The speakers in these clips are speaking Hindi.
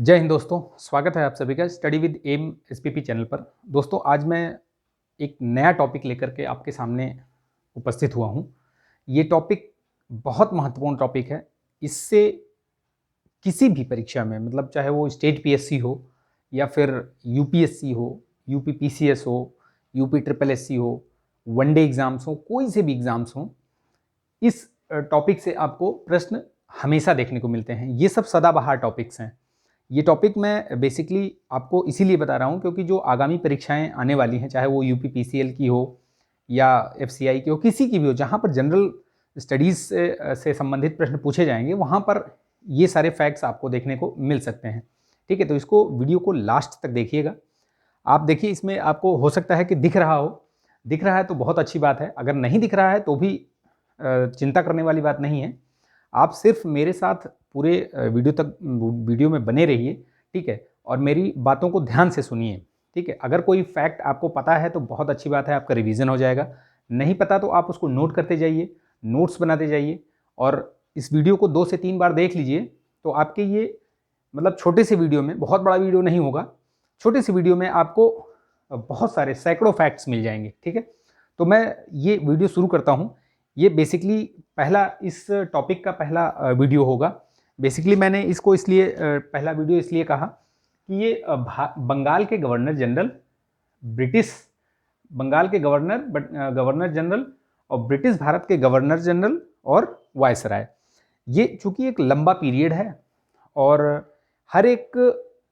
जय हिंद दोस्तों, स्वागत है आप सभी का study with M SPP channel पर। दोस्तों, आज मैं एक नया टॉपिक लेकर के आपके सामने उपस्थित हुआ हूँ। ये टॉपिक बहुत महत्वपूर्ण टॉपिक है। इससे किसी भी परीक्षा में, मतलब चाहे वो स्टेट पीएससी हो या फिर यूपीएससी हो, यूपी पीसीएस हो, यूपी ट्रिपल एससी हो, वनडे एग्ज़ाम्स हो, कोई से भी एग्ज़ाम्स हों, इस टॉपिक से आपको प्रश्न हमेशा देखने को मिलते हैं। ये सब सदाबहार टॉपिक्स हैं। ये टॉपिक मैं बेसिकली आपको इसीलिए बता रहा हूँ क्योंकि जो आगामी परीक्षाएं आने वाली हैं, चाहे वो यूपी पीसीएल की हो या एफसीआई की हो, किसी की भी हो, जहाँ पर जनरल स्टडीज़ से संबंधित प्रश्न पूछे जाएंगे, वहाँ पर ये सारे फैक्ट्स आपको देखने को मिल सकते हैं। ठीक है, तो इसको वीडियो को लास्ट तक देखिएगा। आप देखिए, इसमें आपको हो सकता है कि दिख रहा हो। दिख रहा है तो बहुत अच्छी बात है, अगर नहीं दिख रहा है तो भी चिंता करने वाली बात नहीं है। आप सिर्फ मेरे साथ पूरे वीडियो में बने रहिए, ठीक है, और मेरी बातों को ध्यान से सुनिए। ठीक है, अगर कोई फैक्ट आपको पता है तो बहुत अच्छी बात है, आपका रिवीजन हो जाएगा। नहीं पता तो आप उसको नोट करते जाइए, नोट्स बनाते जाइए, और इस वीडियो को 2 से 3 बार देख लीजिए तो आपके ये, मतलब छोटे से वीडियो में, बहुत बड़ा वीडियो नहीं होगा, छोटे से वीडियो में आपको बहुत सारे सैकड़ों फैक्ट्स मिल जाएंगे। ठीक है, तो मैं ये वीडियो शुरू करता हूँ। ये बेसिकली इस टॉपिक का पहला वीडियो होगा। बेसिकली मैंने इसको इसलिए पहला वीडियो इसलिए कहा कि ये बंगाल के गवर्नर जनरल, ब्रिटिश बंगाल के गवर्नर जनरल और ब्रिटिश भारत के गवर्नर जनरल और वायसराय, ये चूँकि एक लंबा पीरियड है और हर एक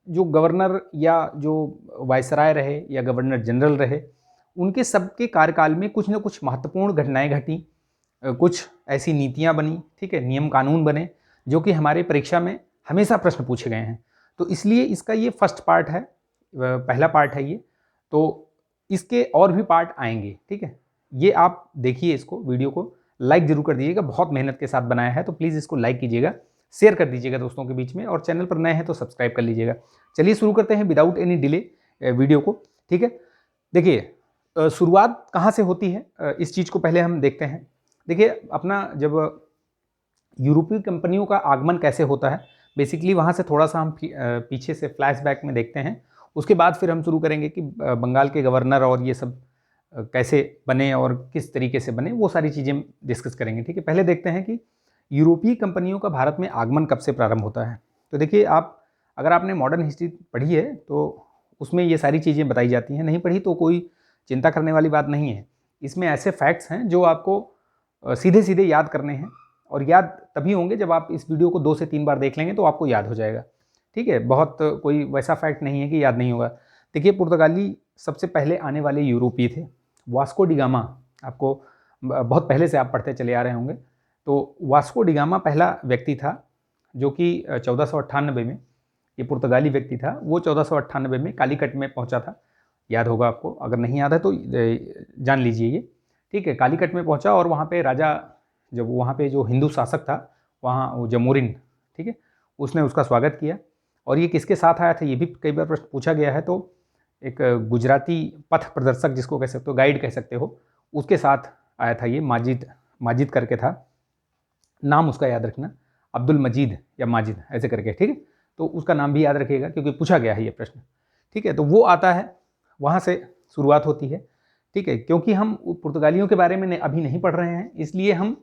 जो गवर्नर या जो वायसराय रहे या गवर्नर जनरल रहे, उनके सबके कार्यकाल में कुछ न कुछ महत्वपूर्ण घटनाएं घटी, कुछ ऐसी नीतियां बनी, ठीक है, नियम कानून बने जो कि हमारे परीक्षा में हमेशा प्रश्न पूछे गए हैं। तो इसलिए इसका ये फर्स्ट पार्ट है, पहला पार्ट है ये। तो इसके और भी पार्ट आएंगे। ठीक है, ये आप देखिए, इसको वीडियो को लाइक जरूर कर दीजिएगा। बहुत मेहनत के साथ बनाया है, तो प्लीज़ इसको लाइक कीजिएगा, शेयर कर दीजिएगा दोस्तों के बीच में, और चैनल पर नए हैं तो सब्सक्राइब कर लीजिएगा। चलिए शुरू करते हैं विदाउट एनी डिले वीडियो को। ठीक है, देखिए शुरुआत कहाँ से होती है, इस चीज़ को पहले हम देखते हैं। देखिए, अपना जब यूरोपीय कंपनियों का आगमन कैसे होता है, बेसिकली वहाँ से थोड़ा सा हम पीछे से फ्लैशबैक में देखते हैं। उसके बाद फिर हम शुरू करेंगे कि बंगाल के गवर्नर और ये सब कैसे बने और किस तरीके से बने, वो सारी चीज़ें डिस्कस करेंगे। ठीक है, पहले देखते हैं कि यूरोपीय कंपनियों का भारत में आगमन कब से प्रारंभ होता है। तो देखिए, अगर आपने मॉडर्न हिस्ट्री पढ़ी है तो उसमें ये सारी चीज़ें बताई जाती हैं। नहीं पढ़ी तो कोई चिंता करने वाली बात नहीं है। इसमें ऐसे फैक्ट्स हैं जो आपको सीधे सीधे याद करने हैं, और याद तभी होंगे जब आप इस वीडियो को 2 से 3 बार देख लेंगे तो आपको याद हो जाएगा। ठीक है, बहुत कोई वैसा फैक्ट नहीं है कि याद नहीं होगा। देखिए, पुर्तगाली सबसे पहले आने वाले यूरोपीय थे, वास्को डी गामा। आपको बहुत पहले से आप पढ़ते चले आ रहे होंगे। तो वास्को डी गामा पहला व्यक्ति था जो कि 1498 में, ये पुर्तगाली व्यक्ति था, वो 1498 में कालीकट में पहुंचा था। याद होगा आपको, अगर नहीं याद है तो जान लीजिए ये। ठीक है, कालीकट में पहुंचा और वहाँ पे राजा, जब वहाँ पे जो हिंदू शासक था वहाँ जमोरिन, ठीक है, उसने उसका स्वागत किया। और ये किसके साथ आया था, ये भी कई बार प्रश्न पूछा गया है। तो एक गुजराती पथ प्रदर्शक, जिसको कह सकते हो, गाइड कह सकते हो, उसके साथ आया था ये। माजिद करके था नाम, उसका याद रखना, अब्दुल मजीद या माजिद ऐसे करके। ठीक है, तो उसका नाम भी याद रखिएगा क्योंकि पूछा गया है ये प्रश्न। ठीक है, तो वो आता है, वहाँ से शुरुआत होती है। ठीक है, क्योंकि हम पुर्तगालियों के बारे में अभी नहीं पढ़ रहे हैं, इसलिए हम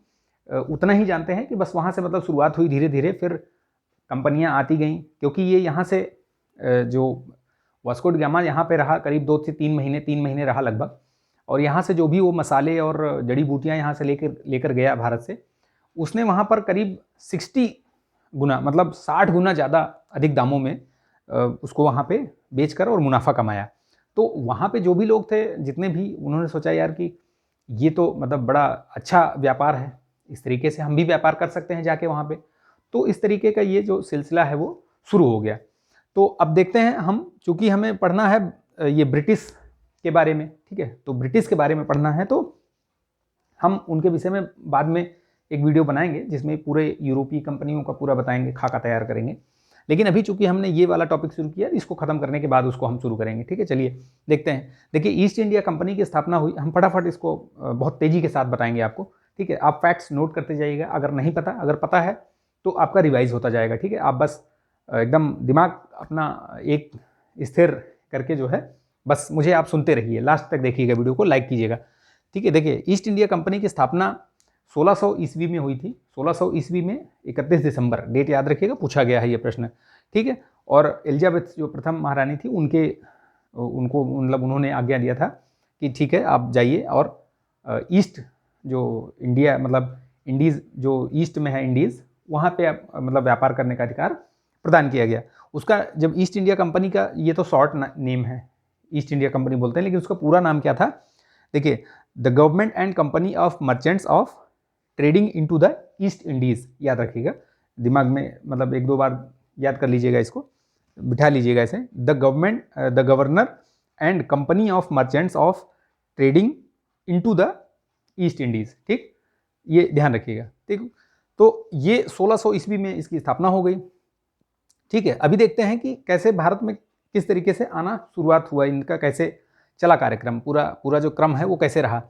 उतना ही जानते हैं कि बस वहाँ से मतलब शुरुआत हुई, धीरे धीरे फिर कंपनियाँ आती गईं। क्योंकि ये यहाँ से जो वास्को डी गामा यहाँ पे रहा करीब 2 से 3 महीने रहा लगभग, और यहाँ से जो भी वो मसाले और जड़ी बूटियाँ यहाँ से लेकर गया भारत से, उसने वहाँ पर करीब 60 गुना, मतलब 60 गुना ज़्यादा अधिक दामों में उसको वहाँ पे बेचकर और मुनाफा कमाया। तो वहाँ पे जो भी लोग थे, जितने भी, उन्होंने सोचा यार कि ये तो मतलब बड़ा अच्छा व्यापार है, इस तरीके से हम भी व्यापार कर सकते हैं जाके वहाँ पे। तो इस तरीके का ये जो सिलसिला है वो शुरू हो गया। तो अब देखते हैं हम, चूँकि हमें पढ़ना है ये ब्रिटिश के बारे में। ठीक है, तो ब्रिटिश के बारे में पढ़ना है तो हम उनके विषय में बाद में एक वीडियो बनाएंगे जिसमें पूरे यूरोपीय कंपनियों का पूरा बताएंगे, खाका तैयार करेंगे। लेकिन अभी चूंकि हमने ये वाला टॉपिक शुरू किया, इसको खत्म करने के बाद उसको हम शुरू करेंगे। ठीक है, चलिए देखते हैं। देखिए, ईस्ट इंडिया कंपनी की स्थापना हुई, हम फटाफट इसको बहुत तेजी के साथ बताएंगे आपको। ठीक है, आप फैक्ट्स नोट करते जाइएगा, अगर नहीं पता, अगर पता है तो आपका रिवाइज होता जाएगा। ठीक है, आप बस एकदम दिमाग अपना एक स्थिर करके जो है बस मुझे आप सुनते रहिए, लास्ट तक देखिएगा वीडियो को, लाइक कीजिएगा। ठीक है, देखिए ईस्ट इंडिया कंपनी की स्थापना 1600 ईस्वी में हुई थी। 1600 ईस्वी में 31 दिसंबर, डेट याद रखिएगा, पूछा गया है ये प्रश्न। ठीक है, और एलिजाबेथ जो प्रथम महारानी थी उनको मतलब उन्होंने आज्ञा दिया था कि ठीक है आप जाइए और ईस्ट जो इंडिया मतलब इंडीज़ जो ईस्ट में है इंडीज़, वहाँ पे मतलब व्यापार करने का अधिकार प्रदान किया गया। उसका जब ईस्ट इंडिया कंपनी का, ये तो शॉर्ट नेम है, ईस्ट इंडिया कंपनी बोलते हैं, लेकिन उसका पूरा नाम क्या था? देखिए, the government and company of merchants of trading into the east Indies, याद रखिएगा, दिमाग में मतलब एक दो बार याद कर लीजिएगा, इसको बिठा लीजिएगा ऐसे, the governor and company of merchants of trading into the east Indies. ठीक, ये ध्यान रखिएगा। ठीक, तो ये 1600 ईस्वी में इसकी स्थापना हो गई। ठीक है, अभी देखते हैं कि कैसे भारत में किस तरीके से आना शुरुआत हुआ, इनका कैसे चला कार्यक्रम, पूरा जो क्रम है वो कैसे रहा।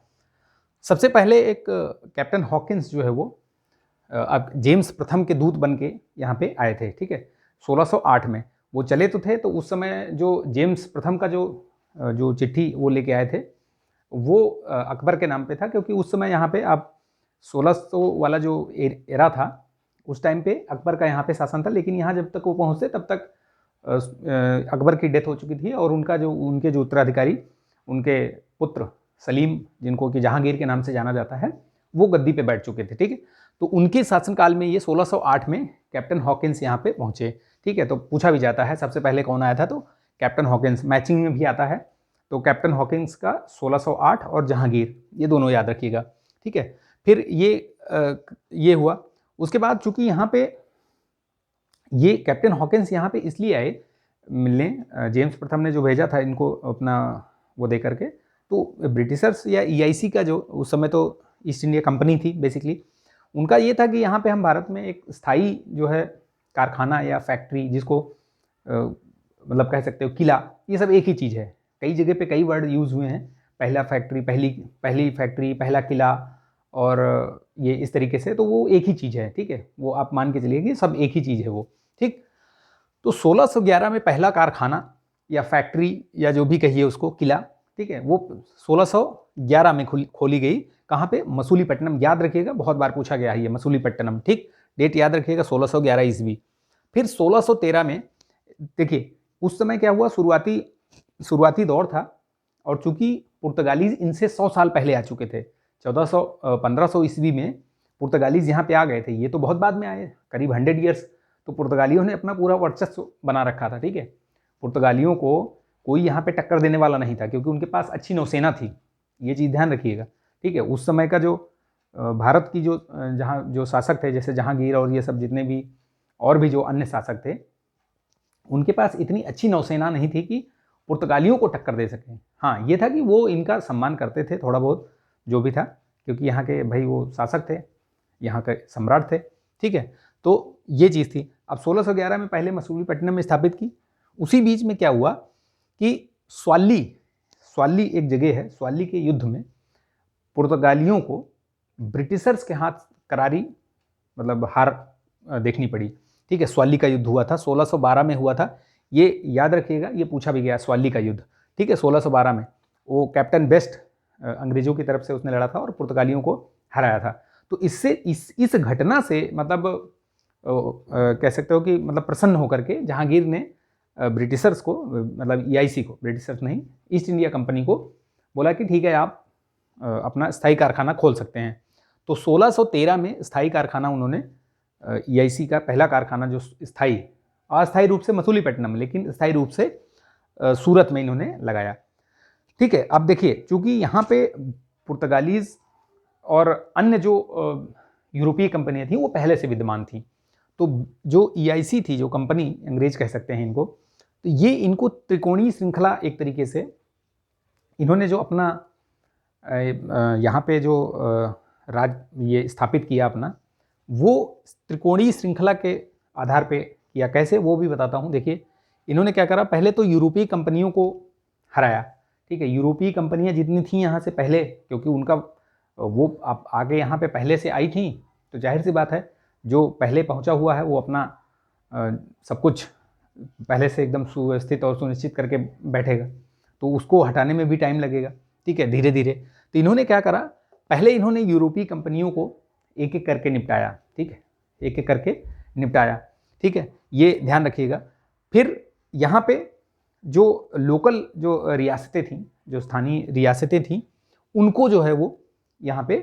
सबसे पहले एक कैप्टन हॉकिंस जो है वो अब जेम्स प्रथम के दूत बन के यहाँ पे आए थे। ठीक है, 1608 में वो चले तो थे, तो उस समय जो जेम्स प्रथम का जो चिट्ठी वो लेके आए थे वो अकबर के नाम पे था, क्योंकि उस समय यहाँ पे आप 1600 वाला जो एरा था उस टाइम पे अकबर का यहाँ पे शासन था, लेकिन यहाँ जब तक वो पहुँचते तब तक अकबर की डेथ हो चुकी थी और उनके जो उत्तराधिकारी, उनके पुत्र सलीम, जिनको कि जहांगीर के नाम से जाना जाता है, वो गद्दी पे बैठ चुके थे। ठीक है, तो उनके शासनकाल में ये 1608 में कैप्टन हॉकिंस यहाँ पे पहुँचे। ठीक है, तो पूछा भी जाता है सबसे पहले कौन आया था, तो कैप्टन हॉकिंस, मैचिंग में भी आता है, तो कैप्टन हॉकिंस का 1608 और जहांगीर, ये दोनों याद रखिएगा। ठीक है, फिर ये हुआ। उसके बाद चूंकि यहाँ पे ये कैप्टन हॉकिंस यहाँ पे इसलिए आए मिलने, जेम्स प्रथम ने जो भेजा था इनको अपना वो दे करके, तो ब्रिटिशर्स या ईआईसी का जो उस समय तो ईस्ट इंडिया कंपनी थी बेसिकली, उनका ये था कि यहाँ पे हम भारत में एक स्थायी जो है कारखाना या फैक्ट्री, जिसको मतलब कह सकते हो किला, ये सब एक ही चीज़ है। कई जगह पे कई वर्ड यूज़ हुए हैं, पहली फैक्ट्री, पहला किला, और ये इस तरीके से, तो वो एक ही चीज़ है। ठीक है, वो आप मान के चलिए कि सब एक ही चीज़ है वो। ठीक, तो 1611 में पहला कारखाना या फैक्ट्री या जो भी कहिए उसको, किला, ठीक है, वो 1611 में खोली गई। कहाँ पे? मसूलीपट्टनम, याद रखिएगा, बहुत बार पूछा गया है ये मसूलीपट्टनम। ठीक, डेट याद रखिएगा, 1611 ईस्वी। फिर 1613 में देखिए उस समय क्या हुआ, शुरुआती दौर था, और चूंकि पुर्तगालीज इनसे 100 साल पहले आ चुके थे, 1500 ईस्वी में पुर्तगालीज यहाँ पे आ गए थे। ये तो बहुत बाद में आए, करीब 100 ईयर्स, तो पुर्तगालियों ने अपना पूरा वर्चस्व बना रखा था। ठीक है, पुर्तगालियों को कोई यहाँ पे टक्कर देने वाला नहीं था, क्योंकि उनके पास अच्छी नौसेना थी, ये चीज़ ध्यान रखिएगा। ठीक है, उस समय का जो भारत की जो शासक थे, जैसे जहांगीर और ये सब जितने भी और भी जो अन्य शासक थे, उनके पास इतनी अच्छी नौसेना नहीं थी कि पुर्तगालियों को टक्कर दे सकें। हाँ, ये था कि वो इनका सम्मान करते थे थोड़ा बहुत, जो भी था, क्योंकि यहाँ के भाई वो शासक थे, यहाँ के सम्राट थे। ठीक है, तो ये चीज़ थी। अब 1611 में पहले मसूलीपट्टनम में स्थापित की। उसी बीच में क्या हुआ कि स्वाली एक जगह है, स्वाली के युद्ध में पुर्तगालियों को ब्रिटिशर्स के हाथ करारी मतलब हार देखनी पड़ी। ठीक है, स्वाली का युद्ध हुआ था, 1612 में हुआ था, ये याद रखिएगा, ये पूछा भी गया, स्वाली का युद्ध। ठीक है, 1612 में वो कैप्टन बेस्ट अंग्रेजों की तरफ से उसने लड़ा था और पुर्तगालियों को हराया था। तो इससे इस घटना से मतलब कह सकते हो कि मतलब प्रसन्न होकर के जहांगीर ने ब्रिटिशर्स को, मतलब ईआईसी को, ब्रिटिशर्स नहीं, ईस्ट इंडिया कंपनी को बोला कि ठीक है आप अपना स्थायी कारखाना खोल सकते हैं। तो 1613 में स्थायी कारखाना उन्होंने, ईआईसी का पहला कारखाना जो स्थायी, अस्थायी रूप से मसूलीपट्टनम, लेकिन स्थायी रूप से सूरत में इन्होंने लगाया। ठीक है, अब देखिए चूंकि यहाँ पे पुर्तगालीज और अन्य जो यूरोपीय कंपनियाँ थी वो पहले से विद्यमान थी, तो जो ईआईसी थी, जो कंपनी अंग्रेज कह सकते हैं इनको, तो ये इनको त्रिकोणीय श्रृंखला एक तरीके से इन्होंने जो अपना यहाँ पे जो ये स्थापित किया अपना, वो त्रिकोणीय श्रृंखला के आधार पे किया। कैसे, वो भी बताता हूँ। देखिए इन्होंने क्या करा, पहले तो यूरोपीय कंपनियों को हराया। ठीक है, यूरोपीय कंपनियां जितनी थी यहाँ से पहले, क्योंकि उनका वो आगे यहाँ पे पहले से आई थी, तो जाहिर सी बात है जो पहले पहुँचा हुआ है वो अपना सब कुछ पहले से एकदम सुव्यवस्थित और सुनिश्चित करके बैठेगा, तो उसको हटाने में भी टाइम लगेगा, ठीक है, धीरे धीरे। तो इन्होंने क्या करा, पहले इन्होंने यूरोपीय कंपनियों को एक एक करके निपटाया, ठीक है, एक एक करके निपटाया, ठीक है, ये ध्यान रखिएगा। फिर यहाँ पे जो लोकल जो रियासतें थीं, जो स्थानीय रियासतें थीं, उनको जो है वो यहाँ पे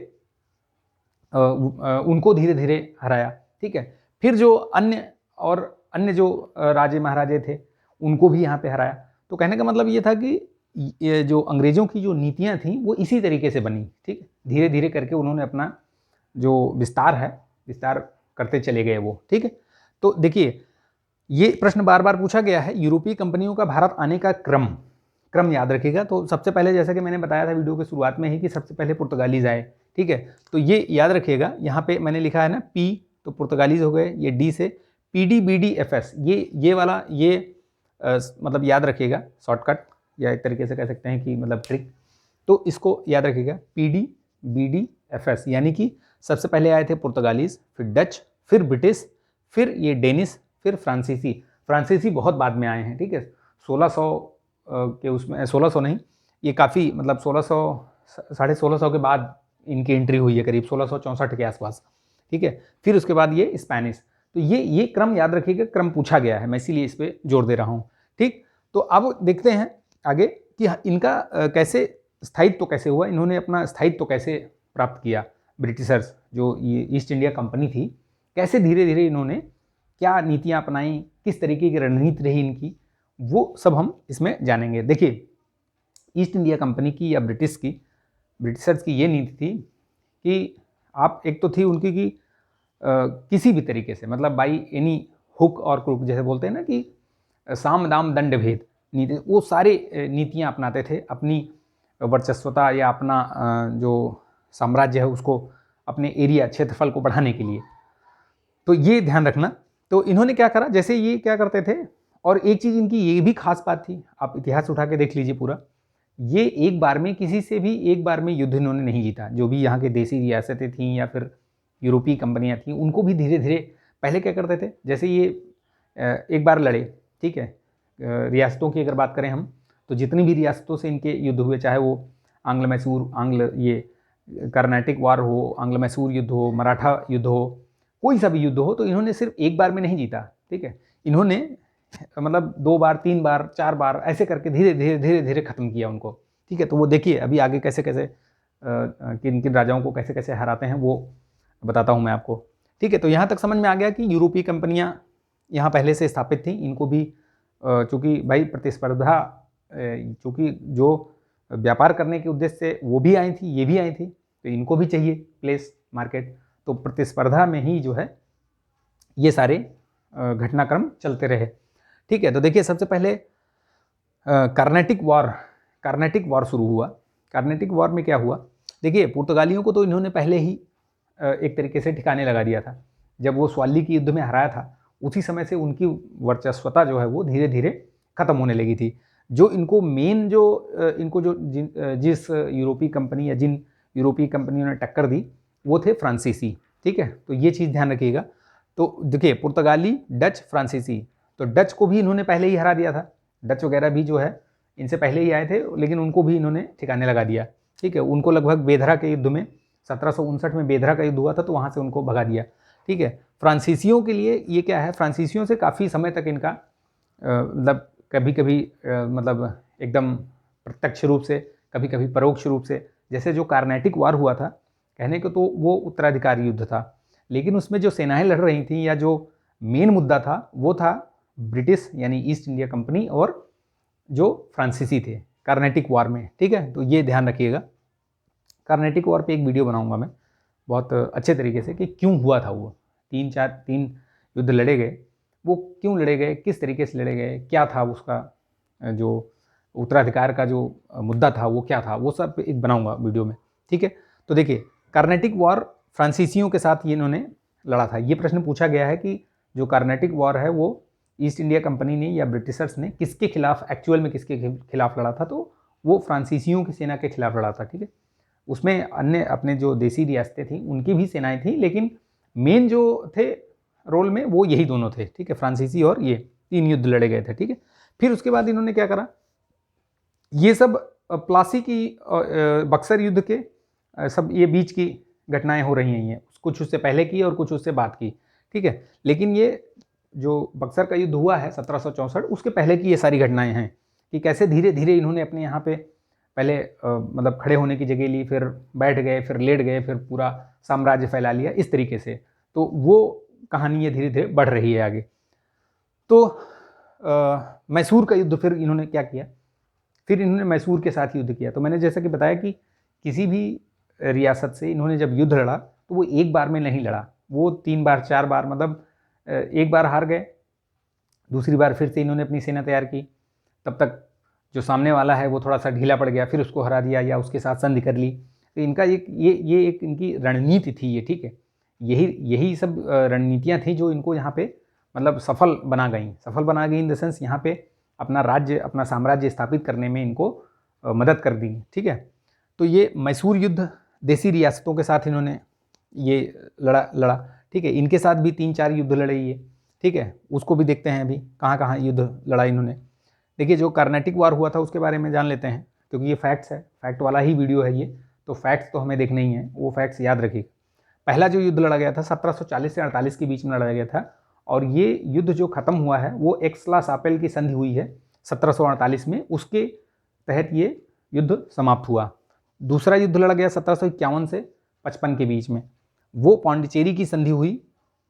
उनको धीरे धीरे हराया, ठीक है। फिर जो अन्य जो राजे महाराजे थे उनको भी यहाँ पे हराया। तो कहने का मतलब ये था कि ये जो अंग्रेज़ों की जो नीतियाँ थीं वो इसी तरीके से बनी, ठीक है, धीरे धीरे करके उन्होंने अपना जो विस्तार करते चले गए वो, ठीक है। तो देखिए, ये प्रश्न बार बार पूछा गया है, यूरोपीय कंपनियों का भारत आने का क्रम याद रखिएगा। तो सबसे पहले, जैसा कि मैंने बताया था वीडियो के शुरुआत में ही, कि सबसे पहले पुर्तगालीज आए, ठीक है। तो ये याद रखिएगा, यहाँ पे मैंने लिखा है ना पी, तो पुर्तगालीज हो गए, ये डी से PDBDFS, ये वाला मतलब याद रखिएगा, शॉर्टकट या एक तरीके से कह सकते हैं कि मतलब ट्रिक। तो इसको याद रखिएगा, PDBDFS, यानी कि सबसे पहले आए थे पुर्तगालीज, फिर डच, फिर ब्रिटिश, फिर ये डेनिश, फिर फ्रांसीसी बहुत बाद में आए हैं, ठीक है। 1600 के उसमें, 1600 नहीं, ये काफ़ी मतलब 1600 साढ़े 1600 के बाद इनकी एंट्री हुई है, करीब 1664 के आसपास, ठीक है। फिर उसके बाद ये स्पेनिश। तो ये क्रम याद रखिएगा, क्रम पूछा गया है, मैं इसीलिए इस पर जोर दे रहा हूँ, ठीक। तो अब देखते हैं आगे कि इनका कैसे स्थायित्व कैसे हुआ, इन्होंने अपना स्थायित्व कैसे प्राप्त किया। ब्रिटिशर्स, जो ये ईस्ट इंडिया कंपनी थी, कैसे धीरे धीरे इन्होंने क्या नीतियाँ अपनाई, किस तरीके की रणनीति रही इनकी, वो सब हम इसमें जानेंगे। देखिए, ईस्ट इंडिया कंपनी की या ब्रिटिशर्स की ये नीति थी कि आप, एक तो थी उनकी कि किसी भी तरीके से, मतलब बाई एनी हुक और क्रुक, जैसे बोलते हैं ना कि साम दाम दंड भेद नीति, वो सारे नीतियाँ अपनाते थे अपनी वर्चस्वता या अपना जो साम्राज्य है उसको, अपने एरिया क्षेत्रफल को बढ़ाने के लिए। तो ये ध्यान रखना। तो इन्होंने क्या करा, जैसे ये क्या करते थे, और एक चीज़ इनकी ये भी खास बात थी, आप इतिहास उठा के देख लीजिए पूरा, ये एक बार में किसी से भी एक बार में युद्ध इन्होंने नहीं जीता। जो भी यहाँ के देसी रियासतें थीं या फिर यूरोपीय कंपनियाँ थीं, उनको भी धीरे धीरे, पहले क्या करते थे, जैसे ये एक बार लड़े, ठीक है, रियासतों की अगर बात करें हम, तो जितनी भी रियासतों से इनके युद्ध हुए, चाहे वो कर्नाटिक वार हो, आंग्ल मैसूर युद्ध हो, मराठा युद्ध हो, कोई सा भी युद्ध हो, तो इन्होंने सिर्फ एक बार में नहीं जीता, ठीक है। इन्होंने मतलब 2 बार, 3 बार, 4 बार ऐसे करके धीरे धीरे खत्म किया उनको, ठीक है। तो वो देखिए अभी आगे कैसे कैसे किन किन राजाओं को कैसे कैसे हराते हैं, वो बताता हूँ मैं आपको, ठीक है। तो यहाँ तक समझ में आ गया कि यूरोपीय कंपनियाँ यहाँ पहले से स्थापित थीं, इनको भी चूँकि भाई प्रतिस्पर्धा, चूँकि जो व्यापार करने के उद्देश्य से वो भी आई थी, ये भी आई थी, तो इनको भी चाहिए प्लेस, मार्केट। तो प्रतिस्पर्धा में ही जो है ये सारे घटनाक्रम चलते रहे, ठीक है। तो देखिए, सबसे पहले कार्नेटिक वॉर शुरू हुआ। कार्नेटिक वॉर में क्या हुआ, देखिए, पुर्तगालियों को तो इन्होंने पहले ही एक तरीके से ठिकाने लगा दिया था। जब वो स्वाली के युद्ध में हराया था, उसी समय से उनकी वर्चस्वता जो है वो धीरे धीरे खत्म होने लगी थी। जो इनको मेन जिस यूरोपीय कंपनी या जिन यूरोपीय कंपनियों ने टक्कर दी, वो थे फ्रांसीसी, ठीक है। तो ये चीज़ ध्यान रखिएगा। तो देखिए, पुर्तगाली, डच, फ्रांसीसी, तो डच को भी इन्होंने पहले ही हरा दिया था। डच वगैरह भी जो है इनसे पहले ही आए थे, लेकिन उनको भी इन्होंने ठिकाने लगा दिया, ठीक है। उनको लगभग बेधरा के युद्ध में 1759 में बेधरा का युद्ध हुआ था, तो वहाँ से उनको भगा दिया, ठीक है। फ्रांसीसियों के लिए ये क्या है, फ्रांसीसियों से काफ़ी समय तक इनका मतलब कभी कभी मतलब एकदम प्रत्यक्ष रूप से, कभी कभी परोक्ष रूप से, जैसे जो कार्नेटिक वार हुआ था, कहने को तो वो उत्तराधिकारी युद्ध था, लेकिन उसमें जो सेनाएं लड़ रही थी या जो मेन मुद्दा था वो था ब्रिटिश यानी ईस्ट इंडिया कंपनी और जो फ्रांसीसी थे कार्नेटिक वार में, ठीक है। तो ये ध्यान रखिएगा। कार्नेटिक वार पे एक वीडियो बनाऊंगा मैं बहुत अच्छे तरीके से कि क्यों हुआ था वो, 3 युद्ध लड़े गए, वो क्यों लड़े गए, किस तरीके से लड़े गए, क्या था उसका जो उत्तराधिकार का जो मुद्दा था वो क्या था, वो सब एक बनाऊंगा वीडियो में, ठीक है। तो देखिए, कार्नेटिक वॉर फ्रांसीसियों के साथ ये इन्होंने लड़ा था। ये प्रश्न पूछा गया है कि जो कार्नेटिक वॉर है वो ईस्ट इंडिया कंपनी ने या ब्रिटिशर्स ने किसके खिलाफ, एक्चुअल में किसके खिलाफ लड़ा था, तो वो फ्रांसीसियों की सेना के खिलाफ लड़ा था, ठीक है। उसमें अन्य अपने जो देसी रियासतें थी उनकी भी सेनाएं थी, लेकिन मेन जो थे रोल में वो यही दोनों थे, ठीक है, फ्रांसीसी और ये 3 युद्ध लड़े गए थे, ठीक है। फिर उसके बाद इन्होंने क्या करा, ये सब प्लासी की बक्सर युद्ध के सब ये बीच की घटनाएं हो रही हैं, ये कुछ उससे पहले की और कुछ उससे बाद की, ठीक है। लेकिन ये जो बक्सर का युद्ध हुआ है 1764, उसके पहले की ये सारी घटनाएं हैं कि कैसे धीरे धीरे इन्होंने अपने यहाँ पे पहले मतलब खड़े होने की जगह ली, फिर बैठ गए, फिर लेट गए, फिर पूरा साम्राज्य फैला लिया, इस तरीके से। तो वो कहानी ये धीरे धीरे बढ़ रही है आगे। तो मैसूर का युद्ध फिर इन्होंने क्या किया, फिर इन्होंने मैसूर के साथ युद्ध किया। तो मैंने जैसा कि बताया कि किसी भी रियासत से इन्होंने जब युद्ध लड़ा तो वो एक बार में नहीं लड़ा, वो 3 बार 4 बार, मतलब एक बार हार गए, दूसरी बार फिर से इन्होंने अपनी सेना तैयार की, तब तक जो सामने वाला है वो थोड़ा सा ढीला पड़ गया, फिर उसको हरा दिया या उसके साथ संधि कर ली। तो इनका ये एक इनकी रणनीति थी ये, ठीक है। यही सब रणनीतियाँ थी जो इनको यहाँ पे मतलब सफल बना गई इन द सेंस यहाँ पे अपना राज्य, अपना साम्राज्य स्थापित करने में इनको मदद कर दी, ठीक है। तो ये मैसूर युद्ध देसी रियासतों के साथ इन्होंने ये लड़ा, ठीक है। इनके साथ भी 3-4 युद्ध लड़े ये, ठीक है। उसको भी देखते हैं अभी कहाँ कहाँ युद्ध लड़ा इन्होंने। देखिए जो कार्नेटिक वार हुआ था उसके बारे में जान लेते हैं, क्योंकि ये फैक्ट्स है, फैक्ट वाला ही वीडियो है ये, तो फैक्ट्स तो हमें देखने ही हैं, वो फैक्ट्स याद रखिए। पहला जो युद्ध लड़ा गया था 1740 से 48 के बीच में लड़ा गया था, और ये युद्ध जो खत्म हुआ है वो एक्स-ला-शापेल की संधि हुई है 1748 में, उसके तहत ये युद्ध समाप्त हुआ। दूसरा युद्ध लड़ा गया 1751 से 55 के बीच में, वो पांडिचेरी की संधि हुई,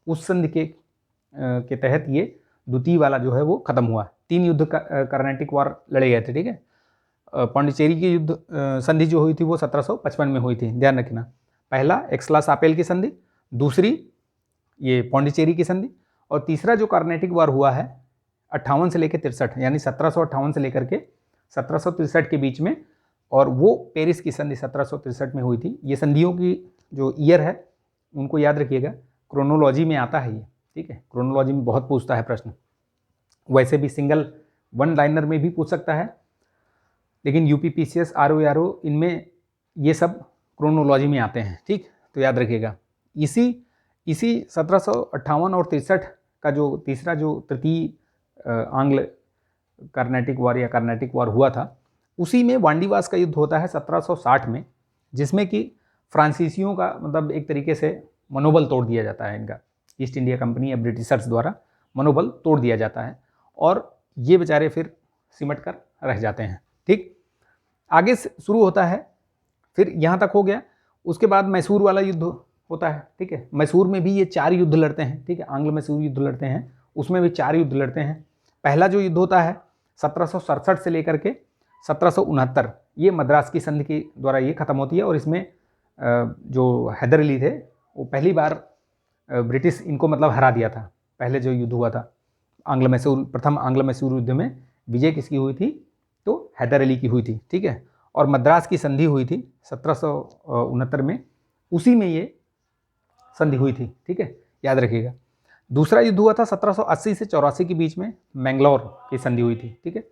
उस संधि के तहत ये द्वितीय वाला जो है वो खत्म हुआ। 3 युद्ध कर्नाटिक वार लड़े गए थे, ठीक है। पांडिचेरी की युद्ध संधि जो हुई थी वो 1755 में हुई थी, ध्यान रखना। पहला एक्स-ला-शापेल की संधि, दूसरी ये पांडिचेरी की संधि, और तीसरा जो कार्नेटिक वार हुआ है 58 से लेकर 63, यानी 1758 से लेकर के 1763 के बीच में, और वो पेरिस की संधि 1763 में हुई थी। ये संधियों की जो ईयर है उनको याद रखिएगा, क्रोनोलॉजी में आता है ये, ठीक है। क्रोनोलॉजी में बहुत पूछता है प्रश्न, वैसे भी सिंगल 1 लाइनर में भी पूछ सकता है, लेकिन यूपीपीसीएस, आरओ इनमें ये सब क्रोनोलॉजी में आते हैं, ठीक। तो याद रखिएगा। इसी 1758 और 63 का जो तीसरा जो तृतीय आंग्ल कार्नेटिक वार या कार्नेटिक वार हुआ था, उसी में वांडीवास का युद्ध होता है 1760 में, जिसमें कि फ्रांसीसियों का मतलब एक तरीके से मनोबल तोड़ दिया जाता है इनका, ईस्ट इंडिया कंपनी या ब्रिटिशर्स द्वारा मनोबल तोड़ दिया जाता है, और ये बेचारे फिर सिमट कर रह जाते हैं, ठीक। आगे शुरू होता है, फिर यहाँ तक हो गया। उसके बाद मैसूर वाला युद्ध होता है, ठीक है। मैसूर में भी ये 4 युद्ध लड़ते हैं, ठीक है, आंग्ल मैसूर युद्ध लड़ते हैं, उसमें भी 4 युद्ध लड़ते हैं। पहला जो युद्ध होता है 1767 से लेकर के 1769, ये मद्रास की संधि के द्वारा ये खत्म होती है, और इसमें जो हैदर अली थे वो पहली बार ब्रिटिश इनको मतलब हरा दिया था। पहले जो युद्ध हुआ था आंग्ल मैसूर, प्रथम आंग्ल मैसूर युद्ध में विजय किसकी हुई थी, तो हैदर अली की हुई थी, ठीक है। और मद्रास की संधि हुई थी 1769 में, उसी में ये संधि हुई थी, ठीक है, याद रखिएगा। दूसरा युद्ध हुआ था 1780 से 84 के बीच में, मैंगलोर की संधि हुई थी, ठीक है।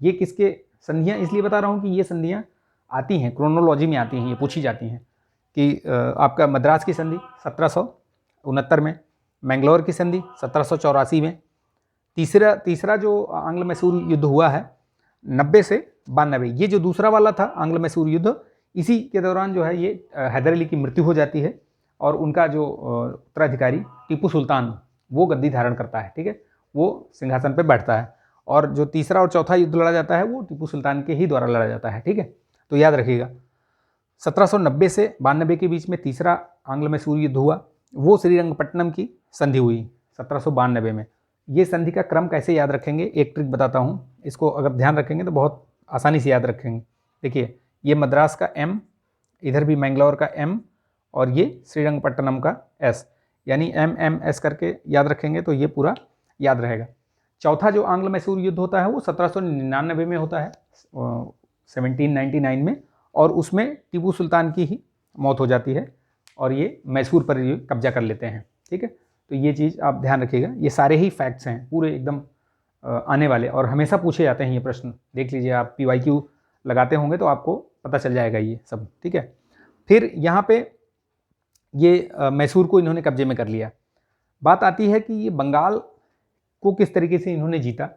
ये किसके संधियाँ इसलिए बता रहा हूँ कि ये संधियाँ आती हैं, क्रोनोलॉजी में आती हैं, ये पूछी जाती हैं कि आपका मद्रास की संधि 1769 में, मैंगलोर की संधि 1784 में, तीसरा जो आंग्ल मैसूर युद्ध हुआ है 90 से 92, ये जो दूसरा वाला था आंग्ल मैसूर युद्ध, इसी के दौरान जो है ये हैदर अली की मृत्यु हो जाती है, और उनका जो उत्तराधिकारी टीपू सुल्तान वो गद्दी धारण करता है, ठीक है, वो सिंहासन पे बैठता है, और जो तीसरा और चौथा युद्ध लड़ा जाता है वो टीपू सुल्तान के ही द्वारा लड़ा जाता है, ठीक है। तो याद रखिएगा 1790 से 92 के बीच में तीसरा आंग्ल मैसूर युद्ध हुआ, वो श्रीरंगपट्टनम की संधि हुई 1792 में। ये संधि का क्रम कैसे याद रखेंगे, एक ट्रिक बताता हूँ, इसको अगर ध्यान रखेंगे तो बहुत आसानी से याद रखेंगे। देखिए ये मद्रास का M, इधर भी मैंगलोर का M, और ये श्रीरंगपट्टनम का S, यानी MMS करके याद रखेंगे तो ये पूरा याद रहेगा। चौथा जो आंग्ल मैसूर युद्ध होता है वो 1799 में होता है, 1799 में, और उसमें टीपू सुल्तान की ही मौत हो जाती है, और ये मैसूर पर कब्जा कर लेते हैं, ठीक है। तो ये चीज़ आप ध्यान रखिएगा, ये सारे ही फैक्ट्स हैं पूरे एकदम आने वाले, और हमेशा पूछे जाते हैं ये प्रश्न, देख लीजिए आप PYQ लगाते होंगे तो आपको पता चल जाएगा ये सब, ठीक है। फिर यहाँ पे ये मैसूर को इन्होंने कब्जे में कर लिया। बात आती है कि ये बंगाल को किस तरीके से इन्होंने जीता,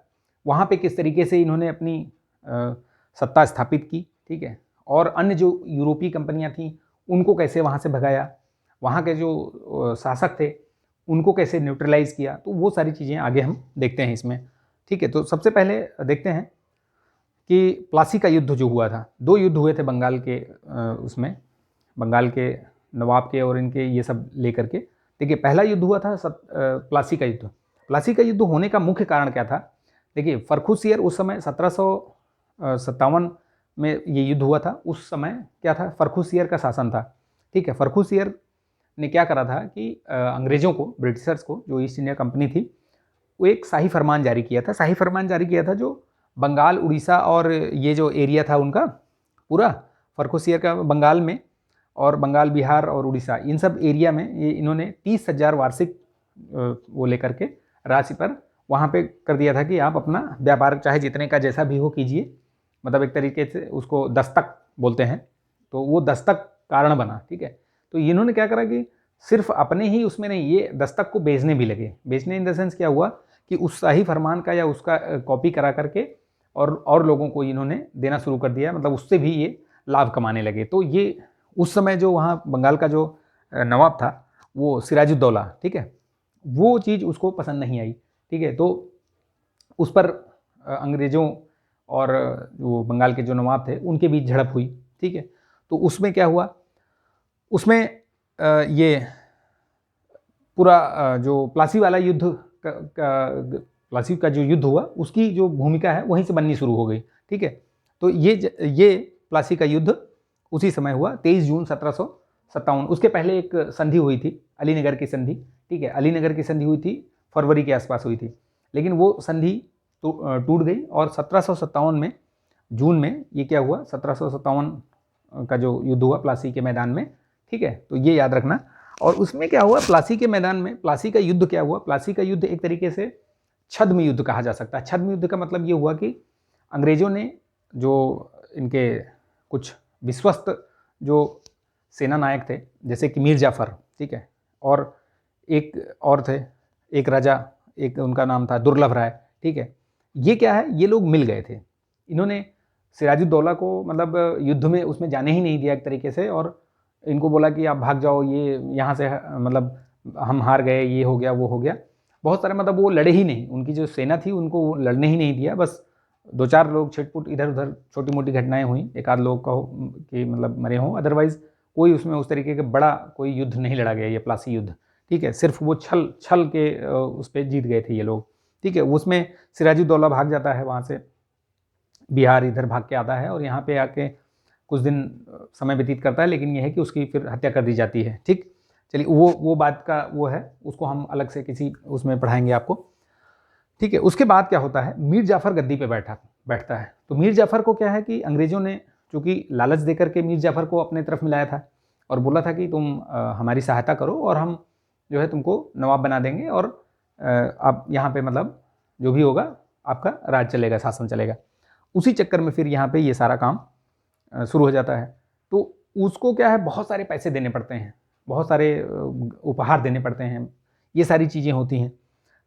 वहाँ पे किस तरीके से इन्होंने अपनी सत्ता स्थापित की, ठीक है, और अन्य जो यूरोपीय कंपनियां थीं उनको कैसे वहाँ से भगाया, वहाँ के जो शासक थे उनको कैसे न्यूट्रलाइज किया, तो वो सारी चीज़ें आगे हम देखते हैं इसमें, ठीक है। तो सबसे पहले देखते हैं कि प्लासी का युद्ध जो हुआ था, 2 युद्ध हुए थे बंगाल के उसमें, बंगाल के नवाब के और इनके ये सब लेकर के। देखिए पहला युद्ध हुआ था प्लासी का युद्ध। प्लासी का युद्ध होने का मुख्य कारण क्या था? देखिए फर्रुखसियर उस समय 1757 में ये युद्ध हुआ था। उस समय क्या था, फर्रुखसियर का शासन था, ठीक है। फर्रुखसियर ने क्या करा था कि अंग्रेज़ों को, ब्रिटिशर्स को, जो ईस्ट इंडिया कंपनी थी, वो एक शाही फरमान जारी किया था। शाही फरमान जारी किया था जो बंगाल, उड़ीसा और ये जो एरिया था उनका पूरा, फर्रुखसियर का बंगाल में, और बंगाल, बिहार और उड़ीसा, इन सब एरिया में ये इन्होंने 30,000 वार्षिक वो लेकर के राशि पर वहाँ पे कर दिया था कि आप अपना व्यापार चाहे जितने का जैसा भी हो कीजिए, मतलब एक तरीके से उसको दस्तक बोलते हैं, तो वो दस्तक कारण बना, ठीक है। तो इन्होंने क्या करा कि सिर्फ अपने ही उसमें नहीं, ये दस्तक को बेचने भी लगे। बेचने इन द सेंस क्या हुआ कि उस शाही फरमान का या उसका कॉपी करा करके और लोगों को इन्होंने देना शुरू कर दिया, मतलब उससे भी ये लाभ कमाने लगे। तो ये उस समय जो वहाँ बंगाल का जो नवाब था वो सिराजुद्दौला, ठीक है, वो चीज़ उसको पसंद नहीं आई, ठीक है। तो उस पर अंग्रेज़ों और जो बंगाल के जो नवाब थे उनके बीच झड़प हुई, ठीक है। तो उसमें क्या हुआ, उसमें ये पूरा जो प्लासी वाला युद्ध प्लासी का जो युद्ध हुआ उसकी जो भूमिका है वहीं से बननी शुरू हो गई, ठीक है। तो ये प्लासी का युद्ध उसी समय हुआ, 23 जून 1757। उसके पहले एक संधि हुई थी, अलीनगर की संधि, ठीक है। अलीनगर की संधि हुई थी, फरवरी के आसपास हुई थी, लेकिन वो संधि तो टूट गई। और 1757 में जून में ये क्या हुआ, 1757 का जो युद्ध हुआ प्लासी के मैदान में, ठीक है। तो ये याद रखना। और उसमें क्या हुआ, प्लासी के मैदान में प्लासी का युद्ध क्या हुआ, प्लासी का युद्ध एक तरीके से छद्म युद्ध कहा जा सकता है। छद्म युद्ध का मतलब ये हुआ कि अंग्रेज़ों ने जो इनके कुछ विश्वस्त जो सेना नायक थे, जैसे कि मीर जाफ़र, ठीक है, और एक और थे, एक राजा, एक उनका नाम था दुर्लभ राय, ठीक है। ये क्या है, ये लोग मिल गए थे। इन्होंने सिराजुद्दौला को मतलब युद्ध में उसमें जाने ही नहीं दिया एक तरीके से, और इनको बोला कि आप भाग जाओ, ये यहाँ से मतलब हम हार गए, ये हो गया वो हो गया। बहुत सारे मतलब वो लड़े ही नहीं, उनकी जो सेना थी उनको लड़ने ही नहीं दिया। बस 2-4 लोग छिटपुट इधर उधर छोटी मोटी घटनाएं हुई, एक आध लोग कहो कि मतलब मरे हों, अदरवाइज़ कोई उसमें उस तरीके का बड़ा कोई युद्ध नहीं लड़ा गया, ये प्लासी युद्ध, ठीक है। सिर्फ वो छल के उस पर जीत गए थे ये लोग, ठीक है। उसमें सिराजुद्दौला भाग जाता है वहाँ से, बिहार इधर भाग के आता है और यहाँ पे आके कुछ दिन समय व्यतीत करता है, लेकिन यह है कि उसकी फिर हत्या कर दी जाती है, ठीक। चलिए वो बात का वो है, उसको हम अलग से किसी उसमें पढ़ाएंगे आपको, ठीक है। उसके बाद क्या होता है, मीर जाफ़र गद्दी पे बैठता है। तो मीर जाफ़र को क्या है कि अंग्रेज़ों ने चूँकि लालच दे करके मीर जाफ़र को अपने तरफ मिलाया था और बोला था कि तुम हमारी सहायता करो और हम जो है तुमको नवाब बना देंगे, और आप यहाँ पे मतलब जो भी होगा आपका राज चलेगा, शासन चलेगा। उसी चक्कर में फिर यहाँ पे ये सारा काम शुरू हो जाता है। तो उसको क्या है, बहुत सारे पैसे देने पड़ते हैं, बहुत सारे उपहार देने पड़ते हैं, ये सारी चीज़ें होती हैं।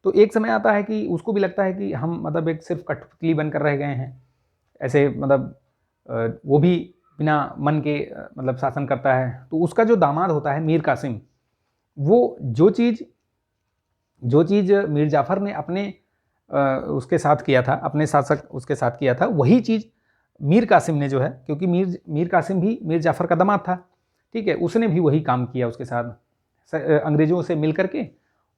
तो एक समय आता है कि उसको भी लगता है कि हम मतलब एक सिर्फ कठपुतली बनकर रह गए हैं, ऐसे मतलब वो भी बिना मन के मतलब शासन करता है। तो उसका जो दामाद होता है मीर कासिम, वो जो चीज़ मीर जाफ़र ने अपने उसके साथ किया था, अपने शासक उसके साथ किया था, वही चीज़ मीर कासिम ने जो है, क्योंकि मीर कासिम भी मीर जाफ़र का दामाद था, ठीक है, उसने भी वही काम किया उसके साथ अंग्रेज़ों से मिल करके,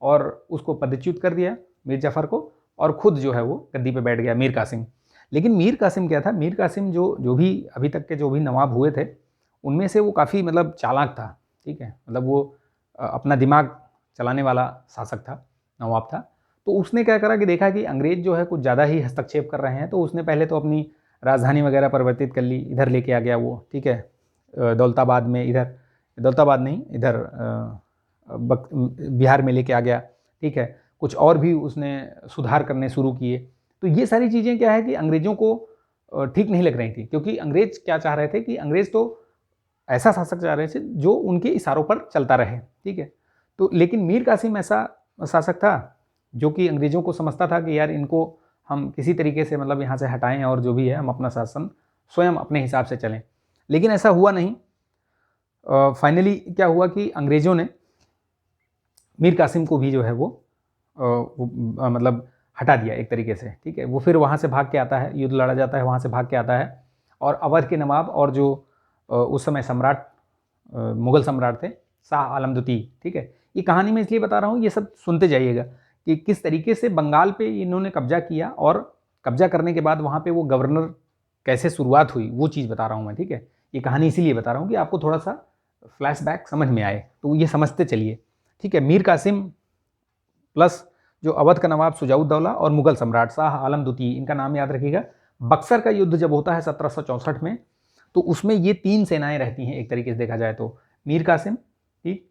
और उसको पदच्युत कर दिया मीर जाफ़र को, और ख़ुद जो है वो गद्दी पे बैठ गया मीर कासिम। लेकिन मीर कासिम क्या था, मीर कासिम जो भी अभी तक के जो भी नवाब हुए थे उनमें से वो काफ़ी मतलब चालाक था, ठीक है, मतलब वो अपना दिमाग चलाने वाला शासक था, नवाब था। तो उसने क्या करा कि देखा कि अंग्रेज़ जो है कुछ ज़्यादा ही हस्तक्षेप कर रहे हैं, तो उसने पहले तो अपनी राजधानी वगैरह परिवर्तित कर ली, इधर लेके आ गया वो, ठीक है, दौलताबाद में, इधर दौलताबाद नहीं, इधर बिहार में लेके आ गया, ठीक है। कुछ और भी उसने सुधार करने शुरू किए। तो ये सारी चीज़ें क्या है कि अंग्रेज़ों को ठीक नहीं लग रही थी, क्योंकि अंग्रेज़ क्या चाह रहे थे कि अंग्रेज़ तो ऐसा शासक चाह रहे थे जो उनके इशारों पर चलता रहे, ठीक है। तो लेकिन मीर कासिम ऐसा शासक था जो कि अंग्रेज़ों को समझता था कि यार इनको हम किसी तरीके से मतलब यहाँ से हटाएं और जो भी है हम अपना शासन स्वयं अपने हिसाब से चलें। लेकिन ऐसा हुआ नहीं। फाइनली क्या हुआ कि अंग्रेज़ों ने मीर कासिम को भी जो है वो मतलब हटा दिया एक तरीके से, ठीक है। वो फिर वहाँ से भाग के आता है, युद्ध लड़ा जाता है, वहाँ से भाग के आता है और अवध के नवाब और जो उस समय सम्राट मुग़ल सम्राट थे शाह आलम द्वितीय, ठीक है। ये कहानी मैं इसलिए बता रहा हूँ, ये सब सुनते जाइएगा कि किस तरीके से बंगाल पे इन्होंने कब्जा किया और कब्जा करने के बाद वहाँ पे वो गवर्नर कैसे शुरुआत हुई वो चीज़ बता रहा हूँ मैं, ठीक है। ये कहानी इसीलिए बता रहा हूँ कि आपको थोड़ा सा फ्लैशबैक समझ में आए, तो ये समझते चलिए, ठीक है। मीर कासिम प्लस जो अवध का नवाब शुजाउद्दौला और मुगल सम्राट शाह आलम द्वितीय, इनका नाम याद रखिएगा। बक्सर का युद्ध जब होता है 1764 में, तो उसमें ये 3 सेनाएं रहती हैं एक तरीके से देखा जाए तो, मीर कासिम, ठीक,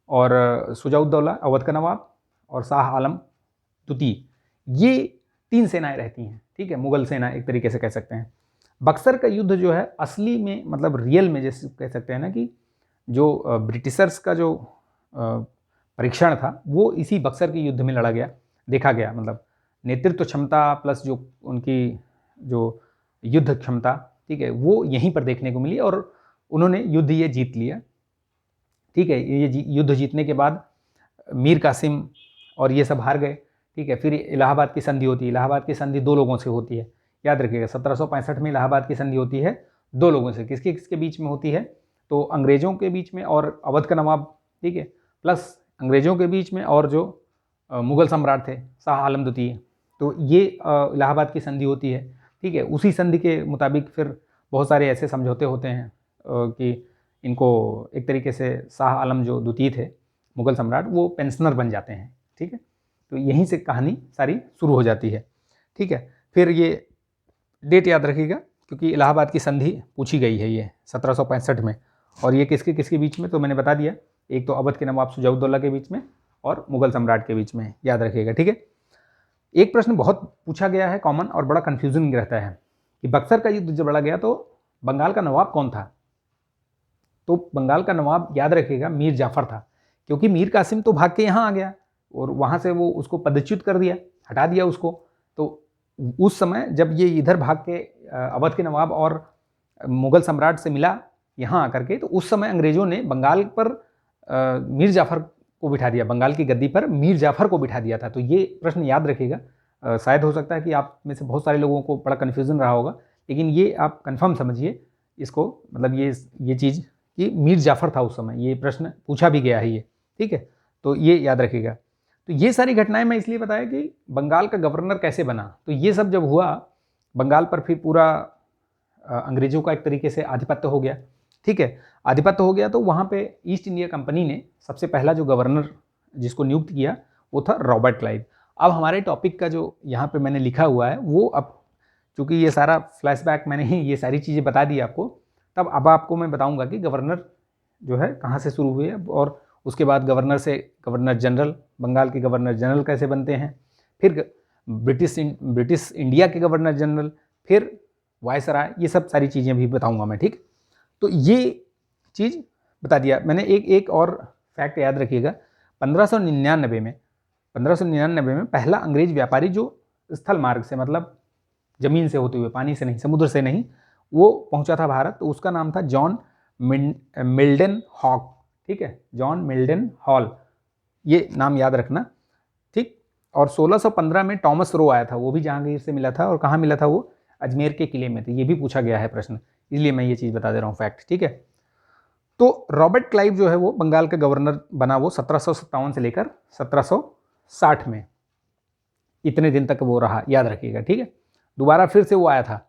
और शुजाउद्दौला अवध का नवाब और शाह आलम द्वितीय, ये 3 सेनाएं रहती हैं, ठीक है। मुगल सेना एक तरीके से कह सकते हैं। बक्सर का युद्ध जो है असली में मतलब रियल में जैसे कह सकते हैं ना कि जो ब्रिटिशर्स का जो परीक्षण था वो इसी बक्सर के युद्ध में लड़ा गया, देखा गया। मतलब नेतृत्व क्षमता प्लस जो उनकी जो युद्ध क्षमता, ठीक है, वो यहीं पर देखने को मिली और उन्होंने युद्ध ये जीत लिया, ठीक है। ये युद्ध जीतने के बाद मीर कासिम और ये सब हार गए, ठीक है। फिर इलाहाबाद की संधि होती है। इलाहाबाद की संधि 2 लोगों से होती है, याद रखिएगा। 1765 में इलाहाबाद की संधि होती है 2 लोगों से। किसके किसके बीच में होती है? तो अंग्रेज़ों के बीच में और अवध का नवाब, ठीक है, प्लस अंग्रेज़ों के बीच में और जो मुग़ल सम्राट थे शाह आलम द्वितीय, तो ये इलाहाबाद की संधि होती है, ठीक है। उसी संधि के मुताबिक फिर बहुत सारे ऐसे समझौते होते हैं कि इनको एक तरीके से शाह आलम जो द्वितीय थे मुग़ल सम्राट, वो पेंशनर बन जाते हैं, ठीक है। तो यहीं से कहानी सारी शुरू हो जाती है, ठीक है। फिर ये डेट याद रखिएगा क्योंकि इलाहाबाद की संधि पूछी गई है ये 1765 में, और ये किसके किसके बीच में, तो मैंने बता दिया। एक तो अवध के नवाब शुजाउद्दौला के बीच में और मुग़ल सम्राट के बीच में, याद रखिएगा, ठीक है। एक प्रश्न बहुत पूछा गया है कॉमन और बड़ा कन्फ्यूजन रहता है कि बक्सर का युद्ध जब लड़ा गया तो बंगाल का नवाब कौन था? तो बंगाल का नवाब याद रखिएगा मीर जाफ़र था, क्योंकि मीर कासिम तो भाग के यहाँ आ गया और वहाँ से वो उसको पदच्युत कर दिया, हटा दिया उसको। तो उस समय जब ये इधर भाग के अवध के नवाब और मुग़ल सम्राट से मिला यहाँ आकर के, तो उस समय अंग्रेज़ों ने बंगाल पर मीर जाफ़र को बिठा दिया, बंगाल की गद्दी पर मीर जाफ़र को बिठा दिया था। तो ये प्रश्न याद रखिएगा। शायद हो सकता है कि आप में से बहुत सारे लोगों को बड़ा कन्फ्यूज़न रहा होगा, लेकिन ये आप कन्फर्म समझिए इसको, मतलब ये चीज़ कि मीर जाफ़र था उस समय, ये प्रश्न पूछा भी गया है ये, ठीक है। तो ये याद रखिएगा। तो ये सारी घटनाएं मैं इसलिए बताया कि बंगाल का गवर्नर कैसे बना। तो ये सब जब हुआ, बंगाल पर फिर पूरा अंग्रेज़ों का एक तरीके से आधिपत्य हो गया, ठीक है। आधिपत्य हो गया तो वहाँ पे ईस्ट इंडिया कंपनी ने सबसे पहला जो गवर्नर जिसको नियुक्त किया वो था रॉबर्ट क्लाइव। अब हमारे टॉपिक का जो यहाँ पे मैंने लिखा हुआ है वो, अब चूँकि ये सारा फ्लैशबैक मैंने ही ये सारी चीज़ें बता दी आपको, तब अब आपको मैं बताऊँगा कि गवर्नर जो है कहाँ से शुरू हुए और उसके बाद गवर्नर से गवर्नर जनरल, बंगाल के गवर्नर जनरल कैसे बनते हैं, फिर ब्रिटिश इंडिया के गवर्नर जनरल, फिर वायसराय, ये सब सारी चीज़ें भी बताऊँगा मैं, ठीक। तो ये चीज़ बता दिया मैंने। एक और फैक्ट याद रखिएगा, 1599 में पहला अंग्रेज व्यापारी जो स्थल मार्ग से, मतलब ज़मीन से होते हुए, पानी से नहीं, समुद्र से नहीं, वो पहुंचा था भारत, तो उसका नाम था जॉन मिल्डन हॉक, ठीक है, जॉन मिल्डन हॉल, ये नाम याद रखना, ठीक। और 1615 में टॉमस रो आया था, वो भी जहांगीर से मिला था, और कहाँ मिला था वो? अजमेर के किले में। तो ये भी पूछा गया है प्रश्न, इसलिए मैं ये चीज़ बता दे रहा हूँ फैक्ट, ठीक है। तो रॉबर्ट क्लाइव जो है वो बंगाल का गवर्नर बना, वो 1757 से लेकर 1760 में, इतने दिन तक वो रहा, याद रखिएगा, ठीक है। दोबारा फिर से वो आया था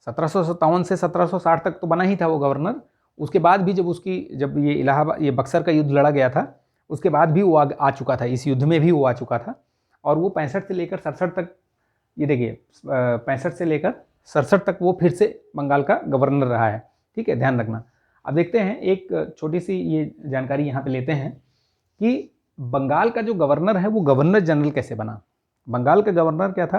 1757 से 1760 तक तो बना ही था वो गवर्नर। उसके बाद भी जब ये इलाहाबाद, ये बक्सर का युद्ध लड़ा गया था, उसके बाद भी वो आ चुका था, इस युद्ध में भी वो आ चुका था, और वो 65 से लेकर 67 तक, ये देखिए 65 से लेकर 67 तक वो फिर से बंगाल का गवर्नर रहा है, ठीक है, ध्यान रखना। अब देखते हैं, एक छोटी सी ये जानकारी यहाँ पे लेते हैं कि बंगाल का जो गवर्नर है वो गवर्नर जनरल कैसे बना। बंगाल का गवर्नर क्या था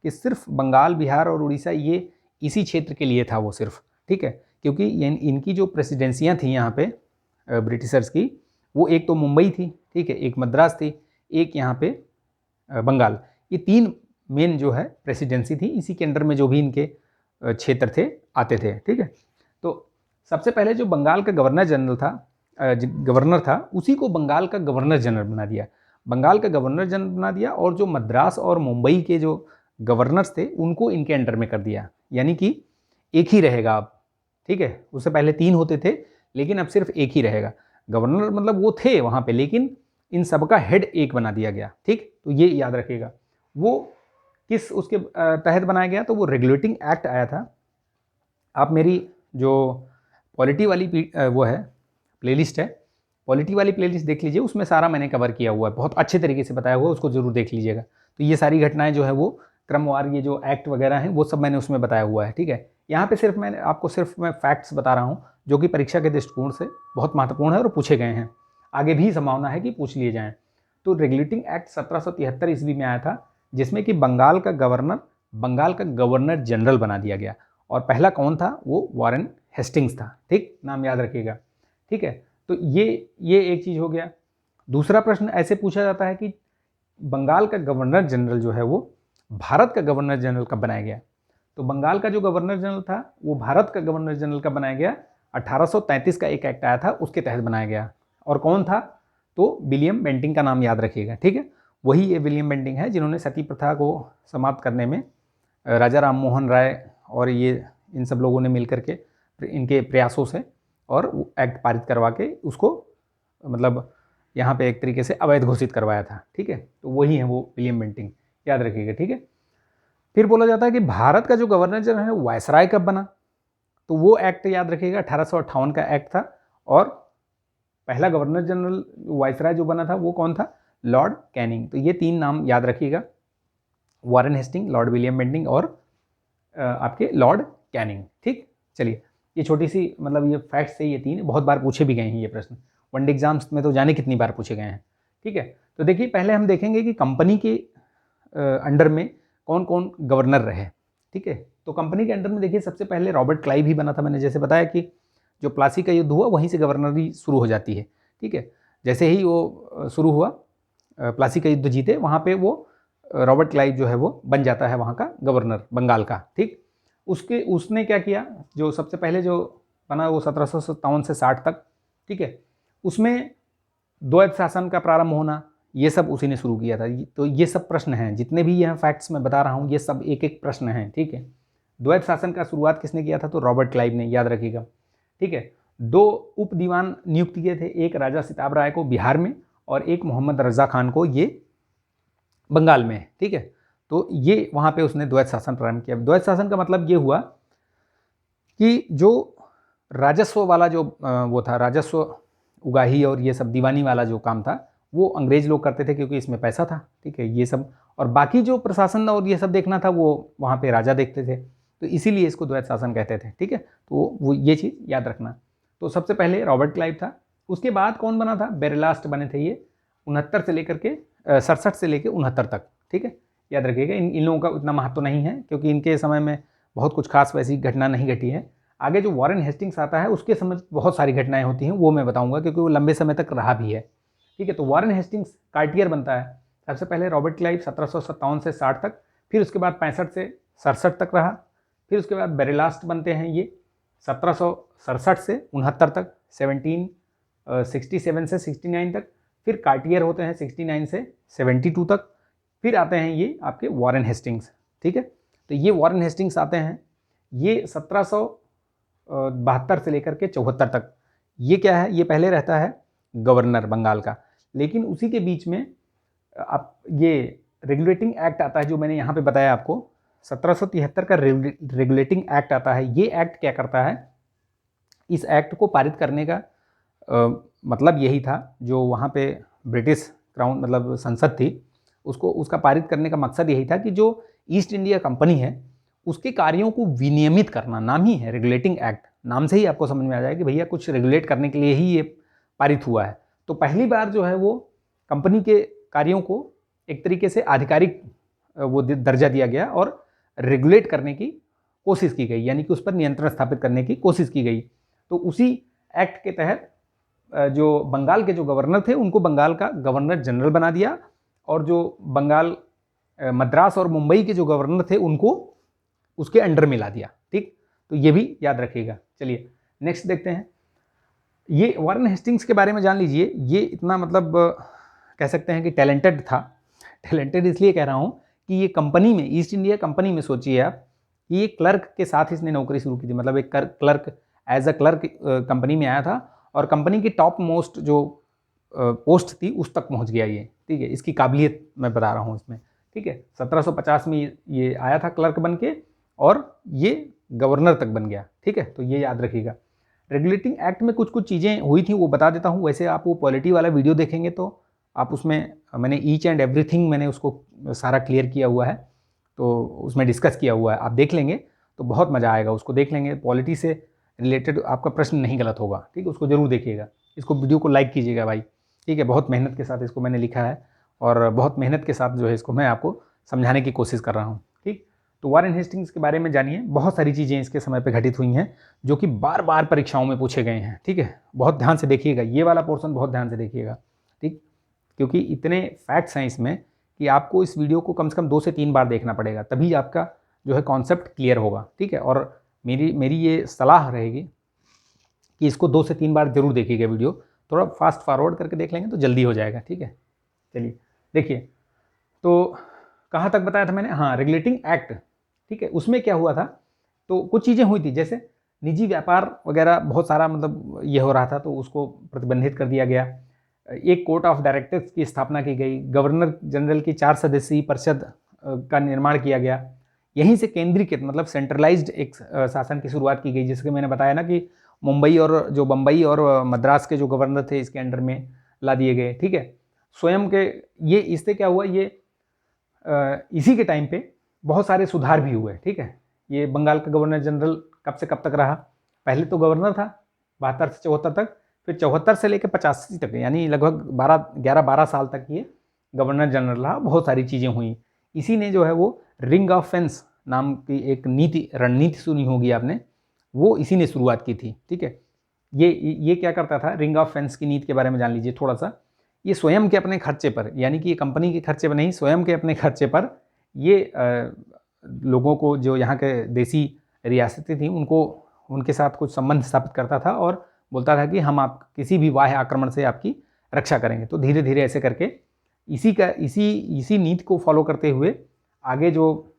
कि सिर्फ बंगाल, बिहार और उड़ीसा, ये इसी क्षेत्र के लिए था वो सिर्फ, ठीक है, क्योंकि इनकी जो प्रेसिडेंसियाँ थी यहाँ पे ब्रिटिशर्स की, वो एक तो मुंबई थी, ठीक है, एक मद्रास थी, एक यहाँ पे बंगाल। ये 3 मेन जो है प्रेसिडेंसी थी, इसी के अंडर में जो भी इनके क्षेत्र थे आते थे। ठीक है, तो सबसे पहले जो बंगाल का गवर्नर जनरल था, गवर्नर था, उसी को बंगाल का गवर्नर जनरल बना दिया। बंगाल का गवर्नर जनरल बना दिया और जो मद्रास और मुंबई के जो गवर्नर्स थे उनको इनके अंडर में कर दिया, यानी कि एक ही रहेगा अब। ठीक है, उससे पहले 3 होते थे लेकिन अब सिर्फ एक ही रहेगा। गवर्नर मतलब वो थे वहाँ पे, लेकिन इन सबका हेड एक बना दिया गया। ठीक, तो ये याद रखिएगा। वो किस उसके तहत बनाया गया, तो वो रेगुलेटिंग एक्ट आया था। आप मेरी जो पॉलिटी वाली वो है प्लेलिस्ट है, पॉलिटी वाली प्लेलिस्ट देख लीजिए, उसमें सारा मैंने कवर किया हुआ है, बहुत अच्छे तरीके से बताया हुआ है, उसको जरूर देख लीजिएगा। तो ये सारी घटनाएं जो है वो क्रमवार, ये जो एक्ट वगैरह हैं वो सब मैंने उसमें बताया हुआ है। ठीक है, यहाँ पे सिर्फ मैंने आपको मैं फैक्ट्स बता रहा हूँ जो कि परीक्षा के दृष्टिकोण से बहुत महत्वपूर्ण है और पूछे गए हैं, आगे भी संभावना है कि पूछ लिए जाएँ। तो रेगुलेटिंग एक्ट 1773 ईस्वी में आया था, जिसमें कि बंगाल का गवर्नर जनरल बना दिया गया। और पहला कौन था, वो वॉरेन हेस्टिंग्स था। ठीक, नाम याद रखिएगा। ठीक है, तो ये एक चीज़ हो गया। दूसरा प्रश्न ऐसे पूछा जाता है कि बंगाल का गवर्नर जनरल जो है वो भारत का गवर्नर जनरल कब बनाया गया। तो बंगाल का जो गवर्नर जनरल था वो भारत का गवर्नर जनरल कब बनाया गया, 1833 का एक एक्ट आया था, उसके तहत बनाया गया। और कौन था, तो विलियम बेंटिंग का नाम याद रखिएगा। ठीक है, वही ये विलियम बेंटिंग है जिन्होंने सती प्रथा को समाप्त करने में राजा राम मोहन राय और ये इन सब लोगों ने मिलकर के इनके प्रयासों से और एक्ट पारित करवा के उसको मतलब यहाँ पे एक तरीके से अवैध घोषित करवाया था। ठीक है, तो वही है वो विलियम बेंटिंग, याद रखिएगा। ठीक है, फिर बोला जाता है कि भारत का जो गवर्नर जनरल है वायसराय कब बना, तो वो एक्ट याद रखिएगा 1858 का एक्ट था। और पहला गवर्नर जनरल वायसराय जो बना था वो कौन था, लॉर्ड कैनिंग। तो ये 3 नाम याद रखिएगा, Warren Hastings, Lord William Bentinck और आपके लॉर्ड कैनिंग। ठीक, चलिए ये छोटी सी मतलब ये फैक्ट्स से ये 3 बहुत बार पूछे भी गए हैं ये प्रश्न, वनडे एग्जाम्स में तो जाने कितनी बार पूछे गए हैं। ठीक है, तो देखिए पहले हम देखेंगे कि कंपनी के अंडर में कौन कौन गवर्नर रहे। ठीक है, तो कंपनी के अंडर में देखिए सबसे पहले रॉबर्ट क्लाइव ही बना था। मैंने जैसे बताया कि जो प्लासी का युद्ध हुआ वहीं से गवर्नरी शुरू हो जाती है। ठीक है, जैसे ही वो शुरू हुआ, प्लासी का युद्ध जीते, वहाँ पे वो रॉबर्ट क्लाइव जो है वो बन जाता है वहाँ का गवर्नर बंगाल का। ठीक, उसने क्या किया, जो सबसे पहले जो बना वो 1757 से 60 तक। ठीक है, उसमें द्वैत शासन का प्रारंभ होना, ये सब उसी ने शुरू किया था। तो ये सब प्रश्न हैं, जितने भी यहाँ फैक्ट्स मैं बता रहा हूँ ये सब एक एक प्रश्न हैं। ठीक है, द्वैत शासन का शुरुआत किसने किया था, तो रॉबर्ट क्लाइव ने, याद रखिएगा। ठीक है, 2 उप दीवान नियुक्त किए थे, एक राजा सिताब राय को बिहार में और एक मोहम्मद रजा खान को ये बंगाल में। ठीक है, तो ये वहाँ पे उसने द्वैत शासन प्रारंभ किया। द्वैत शासन का मतलब ये हुआ कि जो राजस्व वाला जो वो था, राजस्व उगाही और ये सब दीवानी वाला जो काम था वो अंग्रेज लोग करते थे, क्योंकि इसमें पैसा था। ठीक है, ये सब, और बाकी जो प्रशासन और ये सब देखना था वो वहाँ पे राजा देखते थे, तो इसीलिए इसको द्वैत शासन कहते थे। ठीक है, तो वो ये चीज़ याद रखना। तो सबसे पहले रॉबर्ट क्लाइव था, उसके बाद कौन बना था, बेरेलास्ट बने थे ये 69 से लेकर के 67 से लेकर 69 तक। ठीक है, याद रखिएगा। इन लोगों का उतना महत्व नहीं है, क्योंकि इनके समय में बहुत कुछ खास वैसी घटना नहीं घटी है। आगे जो वॉरेन हेस्टिंग्स आता है उसके समय बहुत सारी घटनाएं होती हैं, वो मैं बताऊंगा, क्योंकि वो लंबे समय तक रहा भी है। ठीक है, तो वॉरेन हेस्टिंग्स कार्टियर बनता है। सबसे पहले रॉबर्ट क्लाइव 1757 से 60 तक, फिर उसके बाद 65 से 67 तक रहा। फिर उसके बाद बेरेलास्ट बनते हैं ये 1767 से 69 तक, 1767 से 69 तक। फिर कार्टियर होते हैं 69 से 72 तक। फिर आते हैं ये आपके वॉरेन हेस्टिंग्स। ठीक है, तो ये वॉरेन हेस्टिंग्स आते हैं, ये 1772 से लेकर के 74 तक। ये क्या है, ये पहले रहता है गवर्नर बंगाल का, लेकिन उसी के बीच में आप ये रेगुलेटिंग एक्ट आता है जो मैंने यहाँ पे बताया आपको, 1773 का रेगुलेटिंग एक्ट आता है। ये एक्ट क्या करता है, इस एक्ट को पारित करने का मतलब यही था, जो वहाँ पे ब्रिटिश क्राउन मतलब संसद थी, उसका पारित करने का मकसद यही था कि जो ईस्ट इंडिया कंपनी है उसके कार्यों को विनियमित करना। नाम ही है रेगुलेटिंग एक्ट, नाम से ही आपको समझ में आ जाए कि भैया कुछ रेगुलेट करने के लिए ही ये पारित हुआ है। तो पहली बार जो है वो कंपनी के कार्यों को एक तरीके से आधिकारिक वो दर्जा दिया गया और रेगुलेट करने की कोशिश की गई, यानी कि उस पर नियंत्रण स्थापित करने की कोशिश की गई। तो उसी एक्ट के तहत जो बंगाल के जो गवर्नर थे उनको बंगाल का गवर्नर जनरल बना दिया, और जो बंगाल, मद्रास और मुंबई के जो गवर्नर थे उनको उसके अंडर में ला दिया। ठीक, तो ये भी याद रखिएगा। चलिए नेक्स्ट देखते हैं। ये वारेन हेस्टिंग्स के बारे में जान लीजिए। ये इतना मतलब कह सकते हैं कि टैलेंटेड था। टैलेंटेड इसलिए कह रहा हूँ कि ये कंपनी में, ईस्ट इंडिया कंपनी में सोचिए आप, ये क्लर्क के साथ इसने नौकरी शुरू की थी। मतलब एक clerk, as a clerk company में आया था और कंपनी की टॉप मोस्ट जो पोस्ट थी उस तक पहुंच गया ये। ठीक है, इसकी काबिलियत मैं बता रहा हूँ इसमें। ठीक है, 1750 में ये आया था क्लर्क बन के और ये गवर्नर तक बन गया। ठीक है, तो ये याद रखिएगा। रेगुलेटिंग एक्ट में कुछ कुछ चीज़ें हुई थी वो बता देता हूँ। वैसे आप वो पॉलिटी वाला वीडियो देखेंगे तो आप उसमें, मैंने ईच एंड एवरीथिंग मैंने उसको सारा क्लियर किया हुआ है, तो उसमें डिस्कस किया हुआ है। आप देख लेंगे तो बहुत मज़ा आएगा, उसको देख लेंगे। पॉलिटी से रिलेटेड आपका प्रश्न नहीं गलत होगा। ठीक है, उसको जरूर देखिएगा। इसको वीडियो को लाइक कीजिएगा भाई। ठीक है, बहुत मेहनत के साथ इसको मैंने लिखा है और बहुत मेहनत के साथ जो है इसको मैं आपको समझाने की कोशिश कर रहा हूँ। ठीक, तो वारेन हेस्टिंग्स के बारे में जानिए। बहुत सारी चीज़ें इसके समय पे घटित हुई हैं जो कि बार बार परीक्षाओं में पूछे गए हैं। ठीक है, बहुत ध्यान से देखिएगा, ये वाला पोर्शन बहुत ध्यान से देखिएगा। ठीक, क्योंकि इतने फैक्ट्स हैं इसमें कि आपको इस वीडियो को कम से कम 2 से 3 बार देखना पड़ेगा, तभी आपका जो है कॉन्सेप्ट क्लियर होगा। ठीक है, और मेरी ये सलाह रहेगी कि इसको 2 से 3 बार जरूर देखिएगा वीडियो। थोड़ा फास्ट फॉरवर्ड करके देख लेंगे तो जल्दी हो जाएगा। ठीक है, चलिए देखिए, तो कहाँ तक बताया था मैंने? हाँ, रेगुलेटिंग एक्ट। ठीक है, उसमें क्या हुआ था, तो कुछ चीज़ें हुई थी, जैसे निजी व्यापार वगैरह बहुत सारा मतलब ये हो रहा था, तो उसको प्रतिबंधित कर दिया गया। एक कोर्ट ऑफ डायरेक्टर्स की स्थापना की गई। गवर्नर जनरल की 4 सदस्यीय परिषद का निर्माण किया गया। यहीं से केंद्रीकृत मतलब सेंट्रलाइज्ड एक शासन की शुरुआत की गई। जैसे कि मैंने बताया ना कि मुंबई और जो बम्बई और मद्रास के जो गवर्नर थे इसके अंडर में ला दिए गए। ठीक है, स्वयं के ये, इससे क्या हुआ, ये इसी के टाइम पे बहुत सारे सुधार भी हुए। ठीक है, ये बंगाल का गवर्नर जनरल कब से कब तक रहा? पहले तो गवर्नर था 72 से 74 तक, फिर 74 से लेकर 85 तक, यानी लगभग 11-12 साल तक ये गवर्नर जनरल रहा। बहुत सारी चीज़ें हुई। इसी ने जो है वो रिंग ऑफ फेंस नाम की एक रणनीति सुनी होगी आपने, वो इसी ने शुरुआत की थी। ठीक है, ये क्या करता था, रिंग ऑफ फेंस की नीति के बारे में जान लीजिए थोड़ा सा। ये स्वयं के अपने खर्चे पर, यानी कि ये कंपनी के खर्चे पर नहीं, स्वयं के अपने खर्चे पर ये लोगों को, जो यहाँ के देसी रियासतें थी, उनको उनके साथ कुछ संबंध स्थापित करता था और बोलता था कि हम आप किसी भी बाह्य आक्रमण से आपकी रक्षा करेंगे। तो धीरे धीरे ऐसे करके इसी नीति को फॉलो करते हुए आगे जो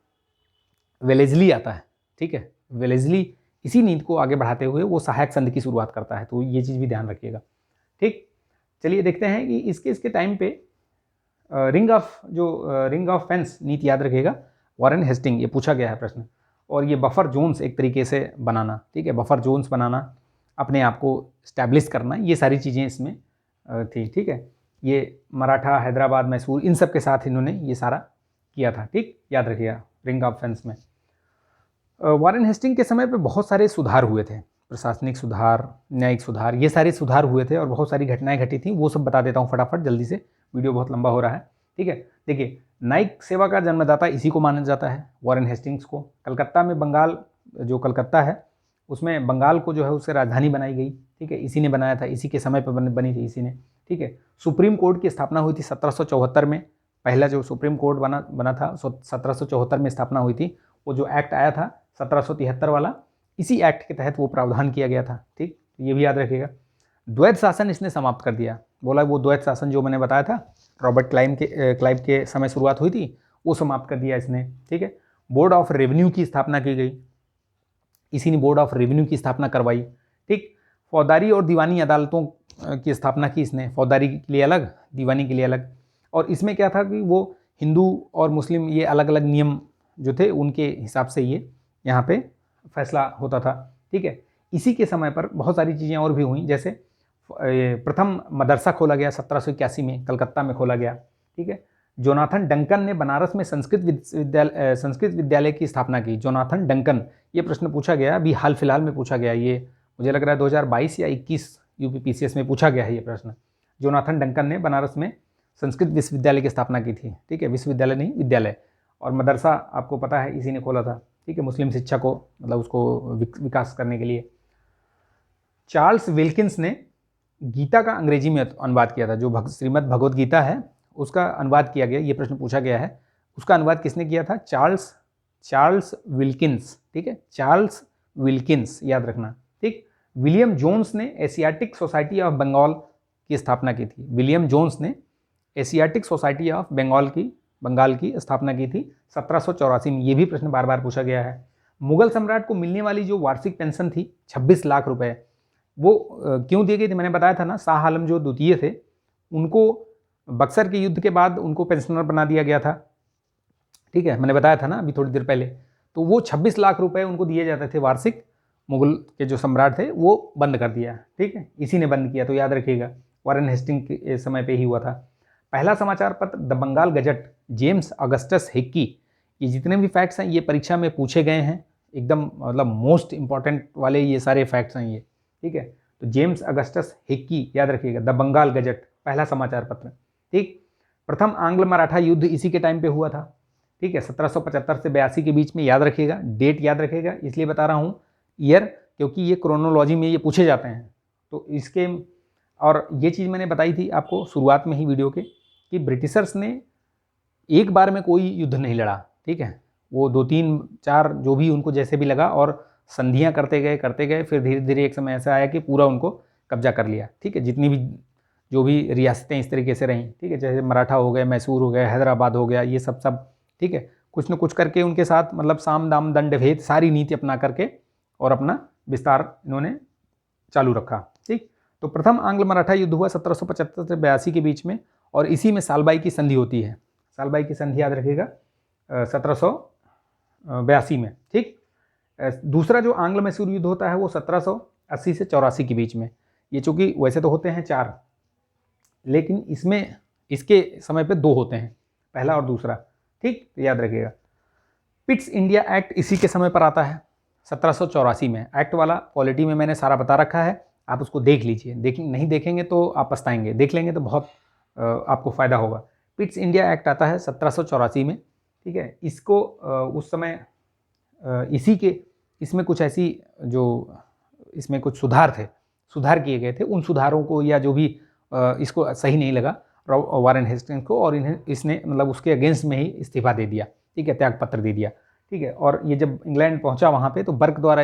वेलेस्ली आता है, ठीक है, वेलेस्ली इसी नीति को आगे बढ़ाते हुए वो सहायक संधि की शुरुआत करता है। तो ये चीज़ भी ध्यान रखिएगा। ठीक, चलिए देखते हैं कि इसके टाइम पे रिंग ऑफ फेंस नीति याद रखिएगा, वारेन हेस्टिंग, ये पूछा गया है प्रश्न। और ये बफर जोन्स एक तरीके से बनाना, ठीक है, बफर जोन्स बनाना, अपने आप को स्टैब्लिश करना, ये सारी चीज़ें इसमें थी। ठीक है, ये मराठा, हैदराबाद, मैसूर, इन सब के साथ इन्होंने ये सारा किया था। ठीक, याद रखिएगा रिंग ऑफ फेंस में। वारेन हेस्टिंग के समय पे बहुत सारे सुधार हुए थे, प्रशासनिक सुधार, न्यायिक सुधार, ये सारे सुधार हुए थे और बहुत सारी घटनाएं घटी थी। वो सब बता देता हूँ फटाफट जल्दी से, वीडियो बहुत लंबा हो रहा है। ठीक है, देखिए, न्यायिक सेवा का जन्मदाता इसी को माना जाता है, वारेन हेस्टिंग्स को। कलकत्ता में, बंगाल जो कलकत्ता है उसमें बंगाल को जो है उससे राजधानी बनाई गई। ठीक है, इसी ने बनाया था, इसी के समय पर बनी थी इसी ने। ठीक है, सुप्रीम कोर्ट की स्थापना हुई थी 1774 में। पहला जो सुप्रीम कोर्ट बना था 1774 में स्थापना हुई थी। वो जो एक्ट आया था 1773 वाला, इसी एक्ट के तहत वो प्रावधान किया गया था। ठीक, ये भी याद रखिएगा। द्वैध शासन इसने समाप्त कर दिया। बोला वो द्वैध शासन जो मैंने बताया था, रॉबर्ट क्लाइव के समय शुरुआत हुई थी, वो समाप्त कर दिया इसने। ठीक है, बोर्ड ऑफ रेवेन्यू की स्थापना की गई, इसी ने बोर्ड ऑफ रेवेन्यू की स्थापना करवाई। ठीक, फौजदारी और दीवानी अदालतों की स्थापना की इसने, फौजदारी के लिए अलग, दीवानी के लिए अलग। और इसमें क्या था कि वो हिंदू और मुस्लिम ये अलग अलग नियम जो थे उनके हिसाब से ये यहाँ पे फैसला होता था। ठीक है, इसी के समय पर बहुत सारी चीज़ें और भी हुई, जैसे प्रथम मदरसा खोला गया 1781 में, कलकत्ता में खोला गया। ठीक है, जोनाथन डंकन ने बनारस में संस्कृत विद्यालय की स्थापना की। जोनाथन डंकन, ये प्रश्न पूछा गया अभी हाल फिलहाल में पूछा गया, ये मुझे लग रहा है 2022 या 21 यूपीपीसीएस में पूछा गया है ये प्रश्न। जोनाथन डंकन ने बनारस में संस्कृत विश्वविद्यालय की स्थापना की थी। ठीक है, विश्वविद्यालय नहीं, विद्यालय। और मदरसा आपको पता है इसी ने खोला था। ठीक है, मुस्लिम शिक्षा को मतलब उसको विकास करने के लिए। चार्ल्स विल्किंस ने गीता का अंग्रेजी में अनुवाद किया था। जो श्रीमद् भगवद गीता है उसका अनुवाद किया गया, ये प्रश्न पूछा गया है, उसका अनुवाद किसने किया था? चार्ल्स विल्किंस, ठीक है, चार्ल्स विल्किंस, याद रखना, ठीक। विलियम जोन्स ने एशियाटिक सोसाइटी ऑफ बंगाल की स्थापना की थी। विलियम जोन्स ने एशियाटिक सोसाइटी ऑफ बंगाल की स्थापना की थी 1784 में। ये भी प्रश्न बार बार पूछा गया है। मुगल सम्राट को मिलने वाली जो वार्षिक पेंशन थी 26 लाख रुपए, वो क्यों दी गई थी? मैंने बताया था ना, शाह आलम जो द्वितीय थे, उनको बक्सर के युद्ध के बाद उनको पेंशनर बना दिया गया था, ठीक है, मैंने बताया था ना अभी थोड़ी देर पहले। तो वो 26 लाख रुपए उनको दिए जाते थे वार्षिक, मुगल के जो सम्राट थे वो बंद कर दिया, ठीक है, इसी ने बंद किया, तो याद रखिएगा, वारेन हेस्टिंग के समय पे ही हुआ था। पहला समाचार पत्र the Bengal Gazette, James Augustus Hicky, ये जितने भी फैक्ट्स हैं ये परीक्षा में पूछे गए हैं, एकदम मतलब मोस्ट इंपॉर्टेंट वाले ये सारे फैक्ट्स हैं ये, ठीक है। तो जेम्स अगस्टस हिक्की, याद रखिएगा, द बंगाल गजट, पहला समाचार पत्र, ठीक। प्रथम आंग्ल मराठा युद्ध इसी के टाइम पे हुआ था, ठीक है, 1775 से 82 के बीच में, याद रखिएगा, डेट याद रखिएगा, इसलिए बता रहा हूँ ईयर, क्योंकि ये क्रोनोलॉजी में ये पूछे जाते हैं, तो इसके। और ये चीज़ मैंने बताई थी आपको शुरुआत में ही वीडियो के, कि ब्रिटिशर्स ने एक बार में कोई युद्ध नहीं लड़ा, ठीक है, वो 2-3-4 जो भी उनको जैसे भी लगा, और संधियाँ करते गए, फिर धीरे धीरे एक समय ऐसा आया कि पूरा उनको कब्जा कर लिया, ठीक है, जितनी भी जो भी रियासतें इस तरीके से रहीं, ठीक है, जैसे मराठा हो गए, मैसूर हो गया, हैदराबाद हो गया, ये सब, ठीक है, कुछ न कुछ करके उनके साथ मतलब साम दाम दंड भेद सारी नीति अपना करके और अपना विस्तार इन्होंने चालू रखा, ठीक। तो प्रथम आंग्ल मराठा युद्ध हुआ 1775 से 82 के बीच में, और इसी में सालबाई की संधि होती है, सालबाई की संधि याद रखिएगा 1782 में, ठीक। दूसरा जो आंग्ल मैसूर युद्ध होता है वो 1780 से 84 के बीच में। ये चूंकि वैसे तो होते हैं 4, लेकिन इसमें इसके समय पे 2 होते हैं, पहला और दूसरा, ठीक, तो याद रखिएगा। पिट्स इंडिया एक्ट इसी के समय पर आता है 1784 में। एक्ट वाला क्वालिटी में मैंने सारा बता रखा है, आप उसको देख लीजिए, नहीं देखेंगे तो आप पछताएंगे, देख लेंगे तो बहुत आपको फ़ायदा होगा। पिट्स इंडिया एक्ट आता है 1784 में, ठीक है। इसको उस समय इसमें कुछ ऐसी जो इसमें कुछ सुधार किए गए थे, उन सुधारों को या जो भी इसको सही नहीं लगा वारेन हेस्टिंग्स को, और इसने मतलब उसके अगेंस्ट में ही इस्तीफा दे दिया, ठीक है, त्याग पत्र दे दिया, ठीक है। और ये जब इंग्लैंड पहुंचा वहाँ पे, तो बर्क द्वारा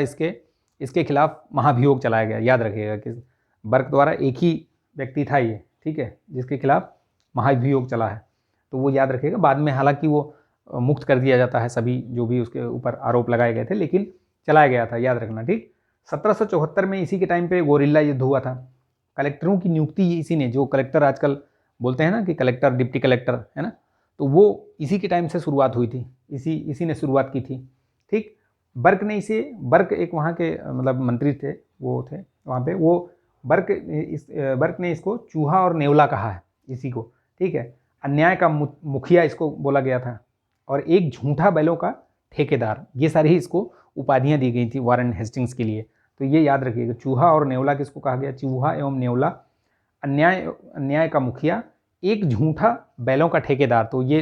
इसके खिलाफ महाभियोग चलाया गया, याद रखिएगा कि बर्क द्वारा एक ही व्यक्ति था ये, ठीक है, जिसके खिलाफ महाभियोग चला है, तो वो याद रखिएगा। बाद में हालांकि वो मुक्त कर दिया जाता है सभी जो भी उसके ऊपर आरोप लगाए गए थे, लेकिन चलाया गया था, याद रखना, ठीक। 1774 में इसी के टाइम पे गोरिल्ला युद्ध हुआ था। कलेक्टरों की नियुक्ति इसी ने, जो कलेक्टर आजकल बोलते हैं ना कि कलेक्टर, डिप्टी कलेक्टर, है ना, तो वो इसी के टाइम से शुरुआत हुई थी, इसी ने शुरुआत की थी, ठीक। बर्क एक वहाँ के मतलब मंत्री थे, वो थे वहाँ पे, वो बर्क ने इसको चूहा और नेवला कहा है इसी को, ठीक है। अन्याय का मुखिया इसको बोला गया था, और एक झूठा बैलों का ठेकेदार, ये सारी इसको उपाधियाँ दी गई थी वारेन हेस्टिंग्स के लिए, तो ये याद रखिएगा। चूहा और नेवला किसको कहा गया? चूहा एवं नेवला, अन्याय का मुखिया, एक झूठा बैलों का ठेकेदार। तो ये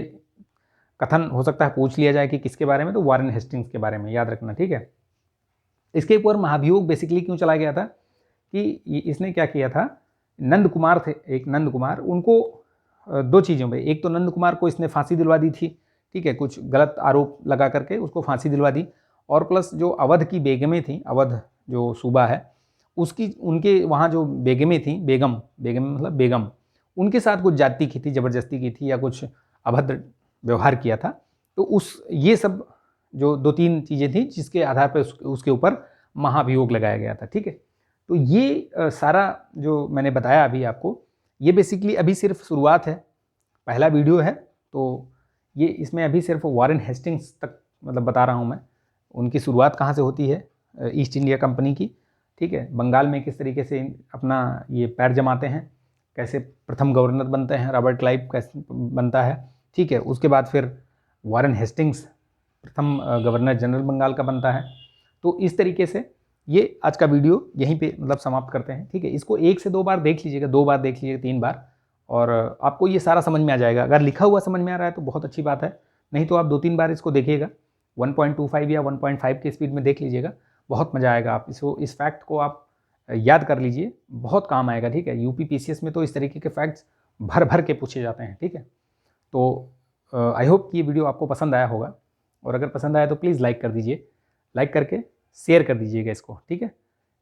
कथन हो सकता है पूछ लिया जाए कि किसके बारे में, तो वारेन हेस्टिंग्स के बारे में, याद रखना, ठीक है। इसके ऊपर महाभियोग बेसिकली क्यों चलाया गया था कि इसने क्या किया था, नंद कुमार थे, एक नंद कुमार, उनको 2 चीज़ों पे, एक तो नंद कुमार को इसने फांसी दिलवा दी थी, ठीक है, कुछ गलत आरोप लगा करके उसको फांसी दिलवा दी, और प्लस जो अवध की बेगमें थी, अवध जो सूबा है उसकी, उनके वहाँ जो बेगमें थी, बेगम मतलब बेगम, उनके साथ कुछ जाति की थी, ज़बरदस्ती की थी, या कुछ अभद्र व्यवहार किया था। तो ये सब जो 2-3 चीज़ें थी जिसके आधार पर उसके ऊपर महाभियोग लगाया गया था, ठीक है। तो ये सारा जो मैंने बताया अभी आपको, ये बेसिकली अभी सिर्फ शुरुआत है, पहला वीडियो है, तो ये इसमें अभी सिर्फ वारेन हेस्टिंग्स तक मतलब बता रहा हूँ मैं, उनकी शुरुआत कहाँ से होती है, ईस्ट इंडिया कंपनी की, ठीक है, बंगाल में किस तरीके से अपना ये पैर जमाते हैं, कैसे प्रथम गवर्नर बनते हैं, रॉबर्ट क्लाइव कैसे बनता है, ठीक है, उसके बाद फिर वारेन हेस्टिंग्स प्रथम गवर्नर जनरल बंगाल का बनता है। तो इस तरीके से ये आज का वीडियो यहीं पे मतलब समाप्त करते हैं, ठीक है। इसको 1 से 2 बार देख लीजिएगा, 2 बार देख लीजिएगा, 3 बार, और आपको ये सारा समझ में आ जाएगा। अगर लिखा हुआ समझ में आ रहा है तो बहुत अच्छी बात है, नहीं तो आप 2-3 बार इसको देखिएगा, 1.25 या 1.5 की स्पीड में देख लीजिएगा, बहुत मज़ा आएगा। आप इस फैक्ट को आप याद कर लीजिए, बहुत काम आएगा, ठीक है। यूपी PCS में तो इस तरीके के फैक्ट्स भर भर के पूछे जाते हैं, ठीक है। तो आई होप कि ये वीडियो आपको पसंद आया होगा, और अगर पसंद आया तो प्लीज़ लाइक कर दीजिए, लाइक करके शेयर कर दीजिएगा इसको, ठीक है।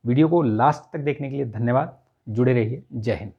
वीडियो को लास्ट तक देखने के लिए धन्यवाद। जुड़े रहिए। जय हिंद।